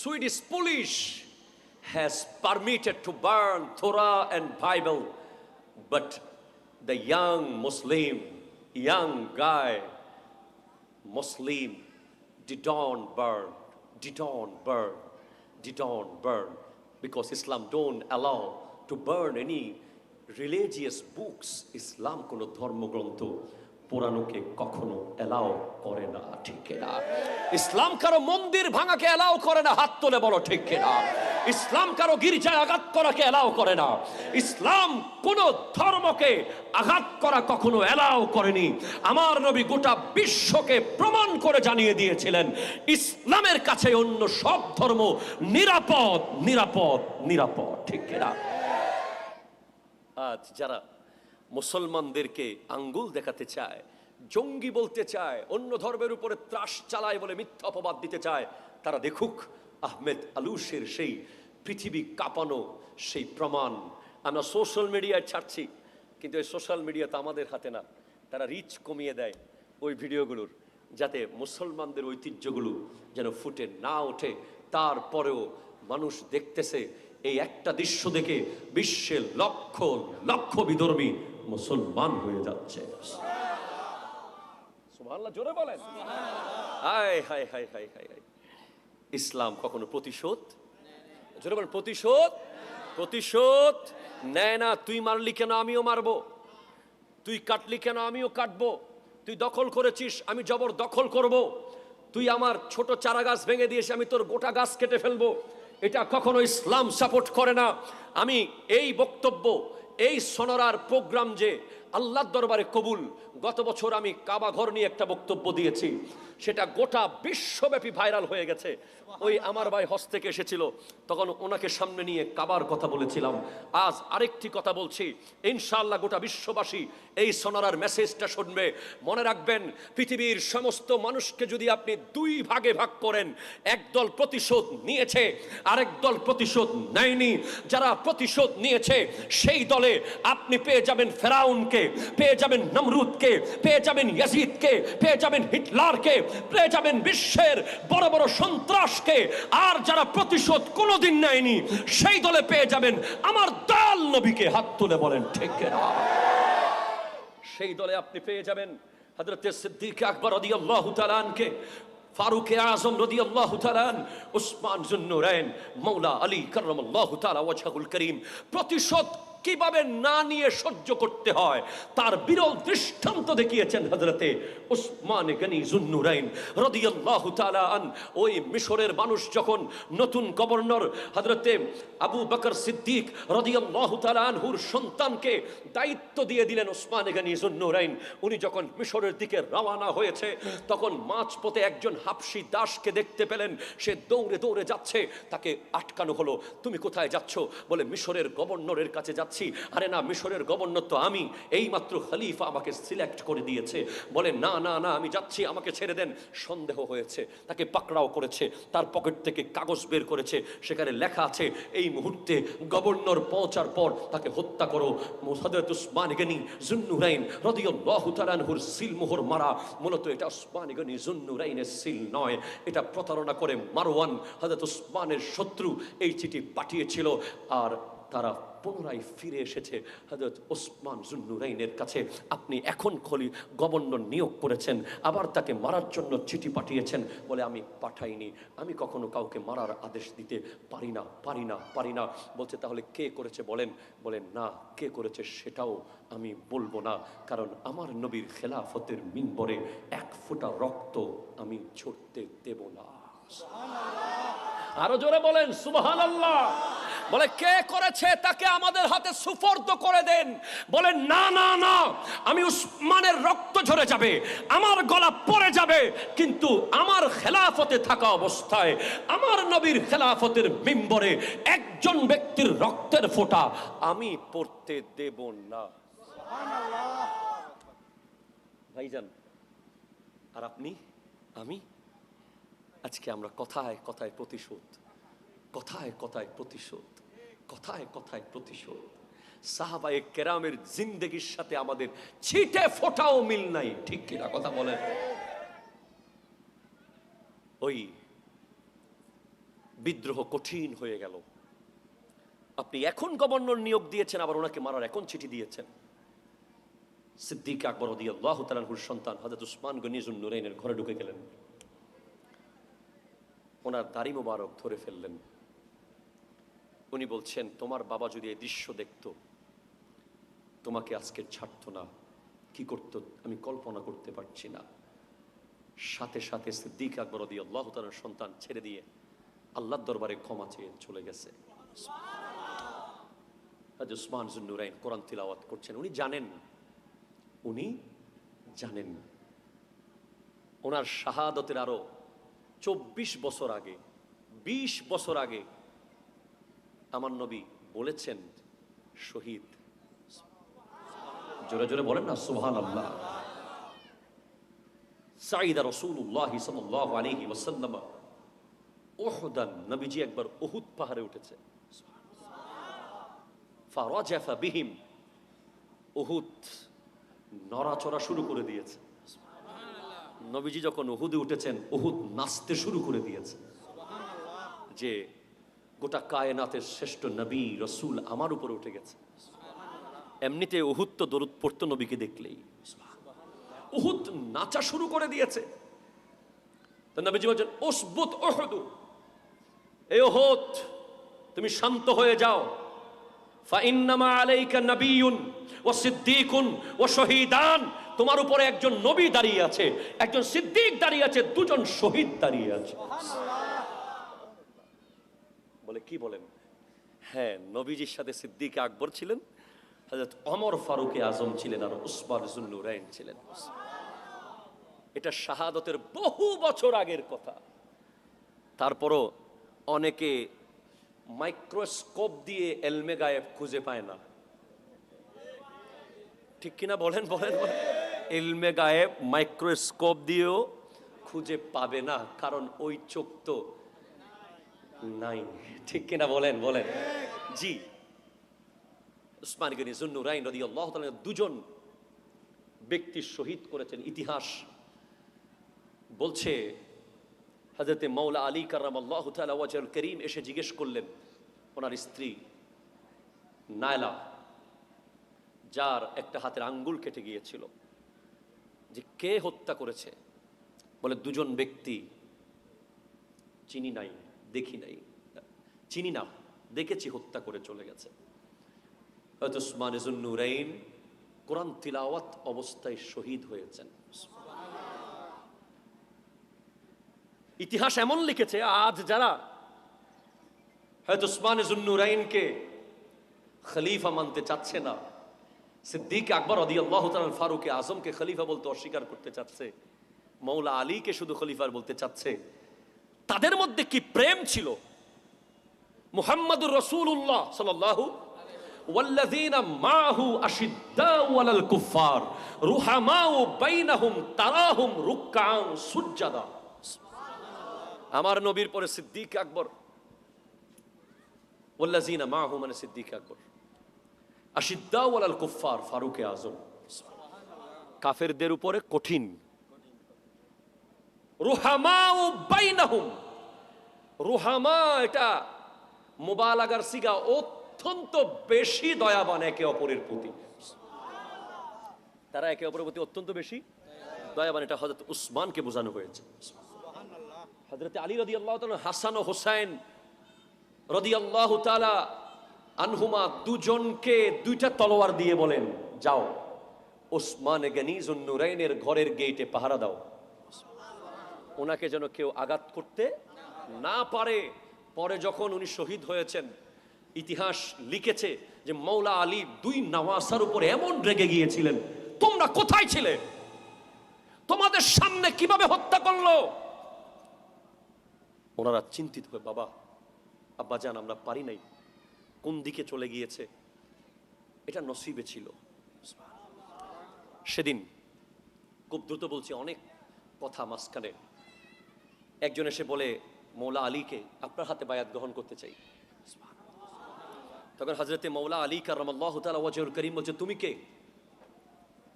Speaker 1: Swedish police has permitted to burn Torah and Bible, but the young Muslim didn't burn, because Islam don't allow to burn any religious books. Islam কোনো ধর্মগ্রন্থ পুরানোকে কখনো এলাও করে না, ঠিক না? ইসলাম কারো মন্দির ভাঙাকে এলাও করে না। হাত তুলে বলো ঠিক কিনা? ইসলাম কারো গির্জায় আঘাত করাকে এলাও করে না। ইসলাম কোন ধর্মকে আঘাত করা কখনো এলাও করেনি। আমার নবী গোটা বিশ্বকে প্রমাণ করে জানিয়ে দিয়েছিলেন ইসলামের কাছে অন্য সব ধর্ম নিরাপদ, নিরাপদ, নিরাপদ, ঠিক কিনা? আজ যারা মুসলমানদেরকে আঙ্গুল দেখাতে চায়, জঙ্গি বলতে চায়, অন্য ধর্মের উপরে ত্রাস চালায় বলে মিথ্যা অপবাদ দিতে চায়, তারা দেখুক আহমেদ আলুশের সেই পৃথিবী কাঁপানো সেই প্রমাণ। আমরা সোশ্যাল মিডিয়ায় ছাড়ছি, কিন্তু এই সোশ্যাল মিডিয়া তো আমাদের হাতে না। তারা রিচ কমিয়ে দেয় ওই ভিডিওগুলোর, যাতে মুসলমানদের ঐতিহ্যগুলো যেন ফুটে না ওঠে। তারপরেও মানুষ দেখতেছে এই একটা দৃশ্য দেখে বিশ্বের লক্ষ লক্ষ বিধর্মী মুসলমান হয়ে যাচ্ছে। সুবহানাল্লাহ, জোরে বলেন। হায় হায় হায় হায় হায় হায়। ইসলাম কখনো প্রতিশোধ, জোরে বলেন, প্রতিশোধ নেয় না। তুই মারলি কেন আমিও মারবো, তুই কাটলি কেন আমিও কাটবো, তুই দখল করেছিস আমি জবর দখল করব, তুই আমার ছোট চারা গাছ ভেঙে দিয়েছিস আমি তোর গোটা গাছ কেটে ফেলবো। এটা কখনো ইসলাম সাপোর্ট করে না। আমি এই বক্তব্য, এই সোনারার প্রোগ্রাম যে আল্লাহর দরবারে কবুল। গত বছর আমি কাবা ঘর নিয়ে একটা বক্তব্য দিয়েছি, সেটা গোটা বিশ্বব্যাপী ভাইরাল হয়ে গেছে। ওই আমার ভাই হজ থেকে এসেছিল, তখন ওনাকে সামনে নিয়ে কাবার কথা বলেছিলাম। আজ আরেকটি কথা বলছি, ইনশাআল্লাহ গোটা বিশ্ববাসী এই সোনারার মেসেজটা শুনবে। মনে রাখবেন, পৃথিবীর সমস্ত মানুষকে যদি আপনি দুই ভাগে ভাগ করেন, একদল প্রতিশোধ নিয়েছে, আরেক দল প্রতিশোধ নেয়নি। যারা প্রতিশোধ নিয়েছে সেই দলে আপনি পেয়ে যাবেন ফেরাউনকে, পেয়ে যাবেন নমরুদকে, পেয়ে যাবেন ইয়াজিদকে, পেয়ে যাবেন হিটলারকে, পেয়ে যাবেন বিশ্বের বড় বড় সন্ত্রাসকে। আর যারা প্রতিশোধ কোনোদিন নেয়নি সেই দলে পেয়ে যাবেন আমার দয়াল নবীকে। হাত তুলে বলেন ঠিক কিনা? সেই দলে আপনি পেয়ে যাবেন হযরত সিদ্দিক আকবর রাদিয়াল্লাহু তাআলা আনকে, ফারুক আযম রাদিয়াল্লাহু তাআলা আন, উসমান যুন্নুরাইন, মাওলা আলী কাররামাল্লাহু তাআলা ওয়াজহুল করিম। প্রতিশোধ কিভাবে না নিয়ে সহ্য করতে হয় তার বিরল দৃষ্টান্ত দেখিয়েছেন হযরতে উসমান গনি যুন্নুরাইন রাদিয়াল্লাহু তাআলা আন। ওই মিশরের মানুষ যখন নতুন গভর্নর হযরতে আবু বকর সিদ্দিক রাদিয়াল্লাহু তাআলা আনহুর সন্তানকে দায়িত্ব দিয়ে দিলেন উসমান গনি যুন্নুরাইন, উনি যখন মিশরের দিকে রওনা হয়েছে তখন মাঝপথে একজন হাবশী দাসকে দেখতে পেলেন, সে দৌড়ে দৌড়ে যাচ্ছে, তাকে আটকানো হলো। তুমি কোথায় যাচ্ছ? বলে মিশরের গভর্নরের কাছে যাচ্ছি। আরে না, মিশরের গভর্নর তো আমি, এইমাত্র খলিফা আমাকে সিলেক্ট করে দিয়েছে। বলে না না না, আমি যাচ্ছি, আমাকে ছেড়ে দেন। সন্দেহ হয়েছে, তাকে পাকড়াও করেছে, তার পকেট থেকে কাগজ বের করেছে, সেখানে লেখা আছে এই মুহূর্তে গভর্নর পৌঁছার পর তাকে হত্যা করো। হযরত উসমান গনি যুন্নুরাইন রাদিয়াল্লাহু তাআলা আনহুর সিলমোহর মারা। মূলত এটা উসমান গনি যুন্নুরাইনের সিল নয়, এটা প্রতারণা করে মারওয়ান হযরত উসমানের শত্রু এই চিঠি পাঠিয়েছিল। আর তারা পুনরায় ফিরে এসেছে হযরত ওসমান যুন্নুরাইনের কাছে। আপনি এখন গভর্নর নিয়োগ করেছেন, আবার তাকে মারার জন্য চিঠি পাঠিয়েছেন। বলে আমি পাঠাইনি, আমি কখনো কাউকে মারার আদেশ দিতে পারি না পারি না পারি না। বলছে তাহলে কে করেছে বলেন? বলেন না, কে করেছে সেটাও আমি বলবো না, কারণ আমার নবীর খেলাফতের মিম্বরে এক ফোঁটা রক্ত আমি ঝরতে দেব না। আরো জোরে বলেন সুবহানাল্লাহ। বলে কে করেছে তাকে আমাদের হাতে সুপর্দ করে দেন। বলে না না না, আমি উসমানের রক্ত ঝরে যাবে, আমার গলা পড়ে যাবে, কিন্তু আমার খেলাফতে থাকা অবস্থায় আমার নবীর খেলাফতের মিম্বরে একজন ব্যক্তির রক্তের ফোঁটা আমি পড়তে দেব না। ভাইজান, আর আপনি আমি আজকে আমরা কথায় কথায় প্রতিশোধ, কথায় কথায় প্রতিশোধ, কথায় কথায় প্রতিশোধ। সাহাবায়ে কেরামের জিন্দেগির সাথে আমাদের ছিটে ফোঁটাও মিল নাই, ঠিক কিনা কথা বলেন? ওই বিদ্রোহ কঠিন হয়ে গেল। আপনি এখন গভর্নর নিয়োগ দিয়েছেন, আবার ওনাকে মারার এখন চিঠি দিয়েছেন। সিদ্দিক আকবর রাদিয়াল্লাহু তাআলা আনহুর সন্তান হযরত উসমান গনি যুন্নুরাইনের ঘরে ঢুকে গেলেন, ওনার দাড়ি মোবারক ধরে ফেললেন। উনি বলছেন তোমার বাবা যদি এই দৃশ্য দেখতো তোমাকে আজকে ছাড়তো না, কি করতো আমি কল্পনা করতে পারছি না। সাথে সাথে সিদ্দিক আকবর রাদিয়াল্লাহু তাআলার সন্তান ছেড়ে দিয়ে আল্লাহর দরবারে ক্ষমা চেয়ে চলে গেছে। হযরত উসমান যুন্নুরাইন কোরআন তিলাওয়াত করছেন। উনি জানেন ওনার শাহাদতের আরো 24 বছর আগে, 20 বছর আগে আমার নবী বলেছেন শহীদ। জোরে জোরে বলেন না সুবহানাল্লাহ। সাইদা রাসূলুল্লাহ সাল্লাল্লাহু আলাইহি ওয়াসাল্লাম উহুদান, নবীজি একবার উহুদ পাহাড়ে উঠেছে। ফারাজাফা বিহিম, উহুদ নড়াচড়া শুরু করে দিয়েছে। নবীজি যখন উহুদে উঠেছেন উহুদ নাচতে শুরু করে দিয়েছে, যে গোটা কায়নাতের শ্রেষ্ঠ নবী রসুল আমার উপরে উঠে গেছে। এমনিতে উহুদ তো দরুদ পড়তো নবীকে দেখলেই, উহুদ নাচা শুরু করে দিয়েছে। তো নবীজি বলছেন উসবুত উহুদ, এ উহুদ তুমি শান্ত হয়ে যাও। ফাইন্নামা আলাইকা নাবিয়্যুন ওয়া সিদ্দীকুন ওয়া শহীদান, তোমার উপরে একজন নবী দাঁড়িয়ে আছে, একজন সিদ্দিক দাঁড়িয়ে আছে, দুজন শহীদ দাঁড়িয়ে আছে। বলে কি বলেন? হ্যাঁ, নবীজির সাথে সিদ্দিক আকবর ছিলেন, হযরত ওমর ফারুক আজম ছিলেন, আর উসমান যুন্নুরাইন ছিলেন। এটা শাহাদতের বহু বছর আগের কথা। তারপরও অনেকে মাইক্রোস্কোপ দিয়ে এলমে গায়েব খুঁজে পায় না, ঠিক কিনা বলেন? বলেন বলেন। এলমে গায়েব মাইক্রোস্কোপ দিয়েও খুঁজে পাবে না, কারণ ওই চোখ তো নাই, ঠিক কিনা বলেন? বলেন জি। উসমান গনি যুন্নুরাইন রাদিয়াল্লাহু তাআলা দুজন ব্যক্তি শহীদ করেছেন। ইতিহাস বলছে হযরতে মাওলা আলী কাররামাল্লাহু তাআলা ওয়াজহুল কারীম এসে জিজ্ঞেস করলেন ওনার স্ত্রী নায়লা, যার একটা হাতের আঙ্গুল কেটে গিয়েছিল, যে কে হত্যা করেছে? বলে দুজন ব্যক্তি, চিনি নাই, দেখি নাই, চিনি না, দেখেছি হত্যা করে চলে গেছে। হযরত উসমান যুন্নুরাইন কোরআন তিলাওয়াত অবস্থায় শহীদ হয়েছেন। ইতিহাস এমন লিখেছে, আজ যারা হযরত উসমান যুন্নুরাইনকে খলিফা মানতে চাচ্ছে না, সিদ্দিক আকবর রাদিয়াল্লাহু তাআলা ফারুক আজমকে খলিফা বলতে অস্বীকার করতে চাচ্ছে, মৌলা আলীকে শুধু খলিফা বলতে চাচ্ছে, তাদের মধ্যে কি প্রেম ছিল! মুহাম্মাদুর রাসূলুল্লাহ সাল্লাল্লাহু ওয়াল্লাযীনা মাআহু আশিদ্দাউ আলাল কুফফার রুহামাউ বাইনাহুম তারাহুম রুকআন সুজদা। আমার নবীর পরে সিদ্দিক আকবর, ওয়াল্লাযীনা মাআহু মানে সিদ্দিক আকবর, আশিদ্দাউ আলাল কুফফার ফারুক আজম, কাফেরদের উপরে কঠিন, রুহামাউ বাইনাহুম, রুহামা এটা মুবালাগার সিগা, অত্যন্ত বেশি দয়াবান একে অপরের প্রতি, তারা একে অপরের প্রতি অত্যন্ত বেশি দয়াবান। এটা হযরত উসমানকে বোঝানো হয়েছে। হযরত আলী রাদিয়াল্লাহু তাআলা, হাসান ও হুসাইন রাদিয়াল্লাহু তাআলা আনহুমা দুজনকে দুইটা তলোয়ার দিয়ে বলেন, যাও উসমান গনি যুন্নুরাইনের ঘরের গেটে পাহারা দাও, ওনাকে যেন কেউ আঘাত করতে না পারে। পরে যখন উনি শহীদ হয়েছেন, ইতিহাস লিখেছে যে মৌলা আলী দুই নওয়াসার উপর এমন রেগে গিয়েছিলেন, তোমরা কোথায় ছিলে, তোমাদের সামনে কিভাবে হত্যা করলো। ওনারা চিন্তিত হয়ে, বাবা আব্বা জান আমরা পারি নাই, কোন দিকে চলে গিয়েছে, এটা নসিবে ছিল। সেদিন খুব দ্রুত বলছি, অনেক কথা মাঝখানে, একজন এসে বলে মৌলা আলীকে আপনার হাতে বায়াত গ্রহণ করতে চাই। তখন হযরতে মৌলা আলী কাররামাল্লাহু তাআলা ওয়াজহুল কারীম বলছে, তুমি কে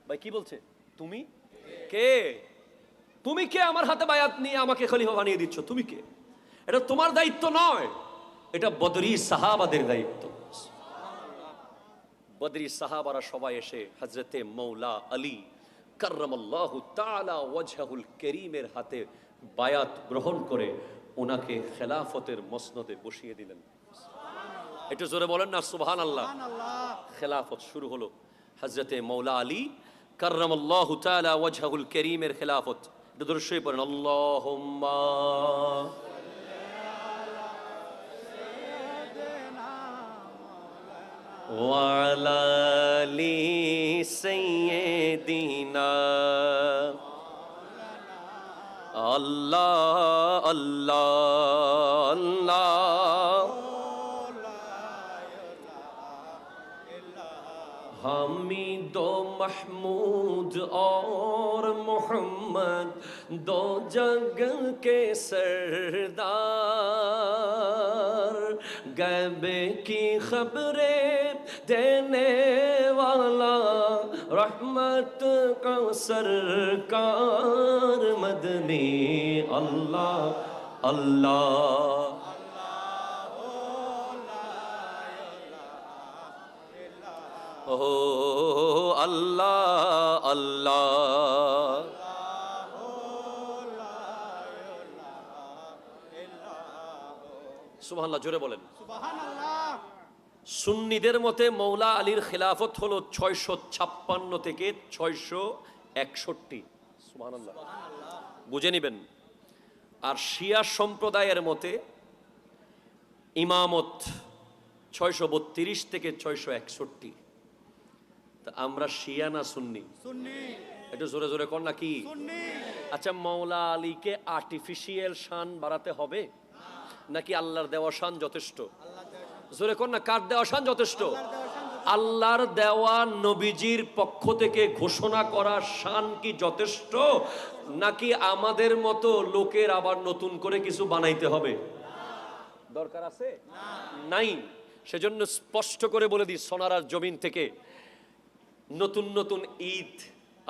Speaker 1: ভাই? কি বলছে? তুমি কে? তুমি কে আমার হাতে বায়াত নিয়ে আমাকে খলিফা বানিয়ে দিচ্ছ? তুমি কে? এটা তোমার দায়িত্ব নয়, এটা বদরি সাহাবাদের দায়িত্ব। বদরি সাহাবারা সবাই এসে হযরতে মৌলা আলী কাররামাল্লাহু তাআলা ওয়াজহুল কারীমের হাতে বায়াত গ্রহণ করে ওনাকে খেলাফতের মসনদে বসিয়ে দিলেন। একটু জোরে বলেন না সুবহানাল্লাহ। খেলাফত শুরু হলো হযরতে মৌলা আলী কাররামাল্লাহু তাআলা ওয়াজহুল কারীমের খেলাফত। একটু দরুদ শরীফ পড়েন, আল্লাহুম্মা ওয়া আলা আলি সাইয়্যিদিনা আল্লাহ আল্লাহ আল্লাহ। हामिद महमूद और मोहम्मद दो जग के सरदार, गैब की खबरें देने वाला रहमत का सरकार मदनी अल्लाह अल्लाह। ও আল্লাহ আল্লাহ। সুবহানাল্লাহ, জোরে বলেন সুবহানাল্লাহ। সুন্নিদের মতে মৌলা আলীর খেলাফত হলো 656 থেকে 661। সুবহানাল্লাহ, বুঝে নিবেন। আর শিয়া সম্প্রদায়ের মতে ইমামত 632 থেকে 661। তা আমরা শিয়া না সুন্নি? একটু জোরে জোরে কর না কি? আচ্ছা, মৌলা আলীকে আর্টিফিশিয়াল শান বাড়াতে হবে নাকি আল্লাহর দেওয়া শান যথেষ্ট? জোরে কর না, কার দেওয়া শান যথেষ্ট? আল্লাহর দেওয়া নবীজির পক্ষ থেকে ঘোষণা করা শান কি যথেষ্ট, নাকি আমাদের মতো লোকের আবার নতুন করে কিছু বানাইতে হবে? দরকার আছে? নাই। সেজন্য স্পষ্ট করে বলে দিই, সোনারার জমিন থেকে নতুন নতুন ঈদ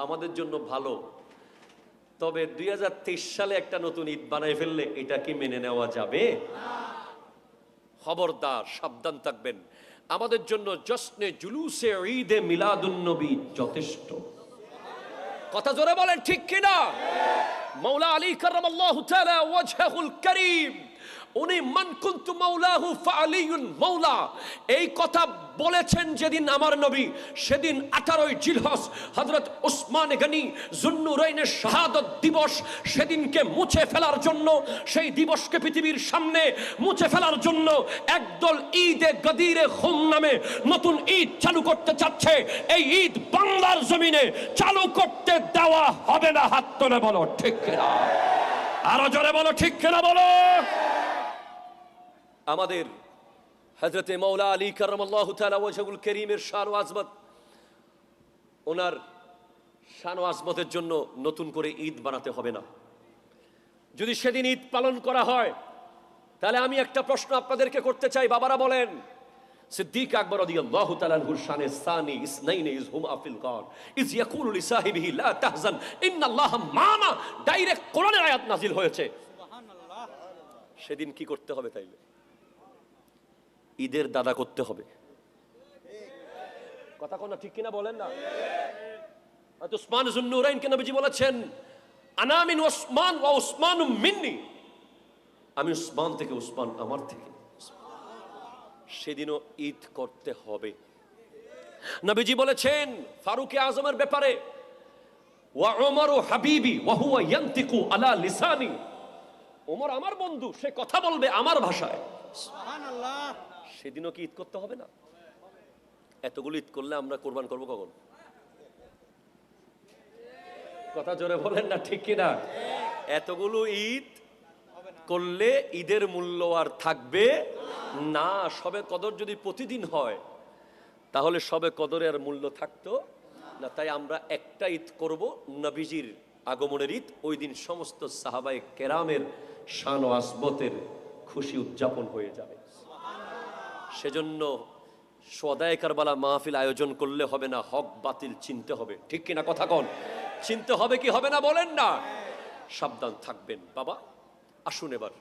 Speaker 1: আমাদের জন্য ভালো, তবে 2023 সালে একটা নতুন ঈদ বানাই ফেললে এটা কি মেনে নেওয়া যাবে? খবরদার, সাবধান থাকবেন। আমাদের জন্য জশ্নে জুলুসে ঈদে মিলাদুন নবী যথেষ্ট। কথা জোরে বলেন, ঠিক কিনা? মৌলা আলী কাররামাল্লাহু তাআলা ওয়াজহুল কারীম উনি মান কুনতু মাওলাহু ফাআলিয়ুন মাওলা, এই কথা বলেছেন যেদিন আমার নবী, সেদিন 18ই জিলহজ হযরত উসমান গনি যুন্নুরাইনের শাহাদত দিবস, সেদিনকে মুছে ফেলার জন্য, সেই দিবসকে পৃথিবীর সামনে মুছে ফেলার জন্য একদল ঈদে গদিরে খুম নামে নতুন ঈদ চালু করতে চাচ্ছে। এই ঈদ বাংলার জমিনে চালু করতে দেওয়া হবে না। হাত তুলে বলো ঠিক কিনা, আরো জোরে বলো ঠিক কিনা বলো। আমাদের হযরতে মাওলা আলী কারামাল্লাহু তাআলা ওয়াজহুল কারীমের শান ও আজমত, ওনার শান ও আজমতের জন্য নতুন করে ঈদ বানাতে হবে না। যদি সেদিন ঈদ পালন করা হয়, তাহলে আমি একটা প্রশ্ন আপনাদেরকে করতে চাই। বাবারা বলেন, সিদ্দিক আকবর রাদিয়াল্লাহু তাআলা আনহুর শানে সানি ইসনাইনি ইজ হুমা ফিল গার ইজ ইয়াকুলু লিসাহিবিহি লা তাহজান ইন্নাল্লাহা মা'না, ডাইরেক্ট কোরআনের আয়াত নাজিল হয়েছে। সুবহানাল্লাহ। সেদিন কি করতে হবে তাইলে? ঈদের দাদা করতে হবে। কথা কোন ঠিক কিনা বলেন না? হযরত উসমান যুন্নুরাইন কে নবীজি বলেছেন, আনা মিন উসমান ওয়া উসমানু মিন্নি, আমি উসমান থেকে, উসমান আমার থেকে। সেদিনও ঈদ করতে হবে। নবীজি বলেছেন ফারুক আজমের ব্যাপারে, ওয়া উমরু হাবিবি ওয়া হুয়া ইয়ানতিকু আলা লিসানি, ওমর আমার বন্ধু, সে কথা বলবে আমার ভাষায়। সুবহানাল্লাহ। সেদিনও কি ঈদ করতে হবে না? এতগুলো ঈদ করলে আমরা কোরবান করব কখন? কথা জোরে বলেন না ঠিক কিনা? এতগুলো ঈদ করলে ঈদের মূল্য আর থাকবে না। শবে কদর যদি প্রতিদিন হয়, তাহলে শবে কদরের মূল্য থাকতো না। তাই আমরা একটা ঈদ করব, নবীজির আগমনের ঈদ। ওই দিন সমস্ত সাহাবায়ে কেরামের শান ও আজমতের খুশি উদযাপন হয়ে যাবে। সেজন্য সদায়ে কারবালা মাহফিল আয়োজন করলে হবে না, হক বাতিল চিনতে হবে। ঠিক কিনা কথা কোন? চিনতে হবে কি হবে না বলেন না? সাবধান থাকবেন। বাবা আসুন এবার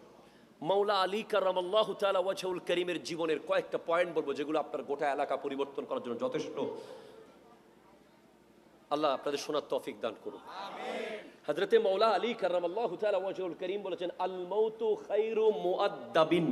Speaker 1: মাওলা আলী কারামাল্লাহু তাআলা ওয়াজহুল কারীমের জীবনের কয়েকটা পয়েন্ট বলবো, যেগুলো আপনার গোটা এলাকা পরিবর্তন করার জন্য যথেষ্ট। আল্লাহ আপনাদের শোনার তৌফিক দান করুন। আমিন। হযরতে মাওলা আলী কারামাল্লাহু তাআলা ওয়াজহুল কারীম বলেছেন, আল মাউতু খায়রু মুআদ্দাবিন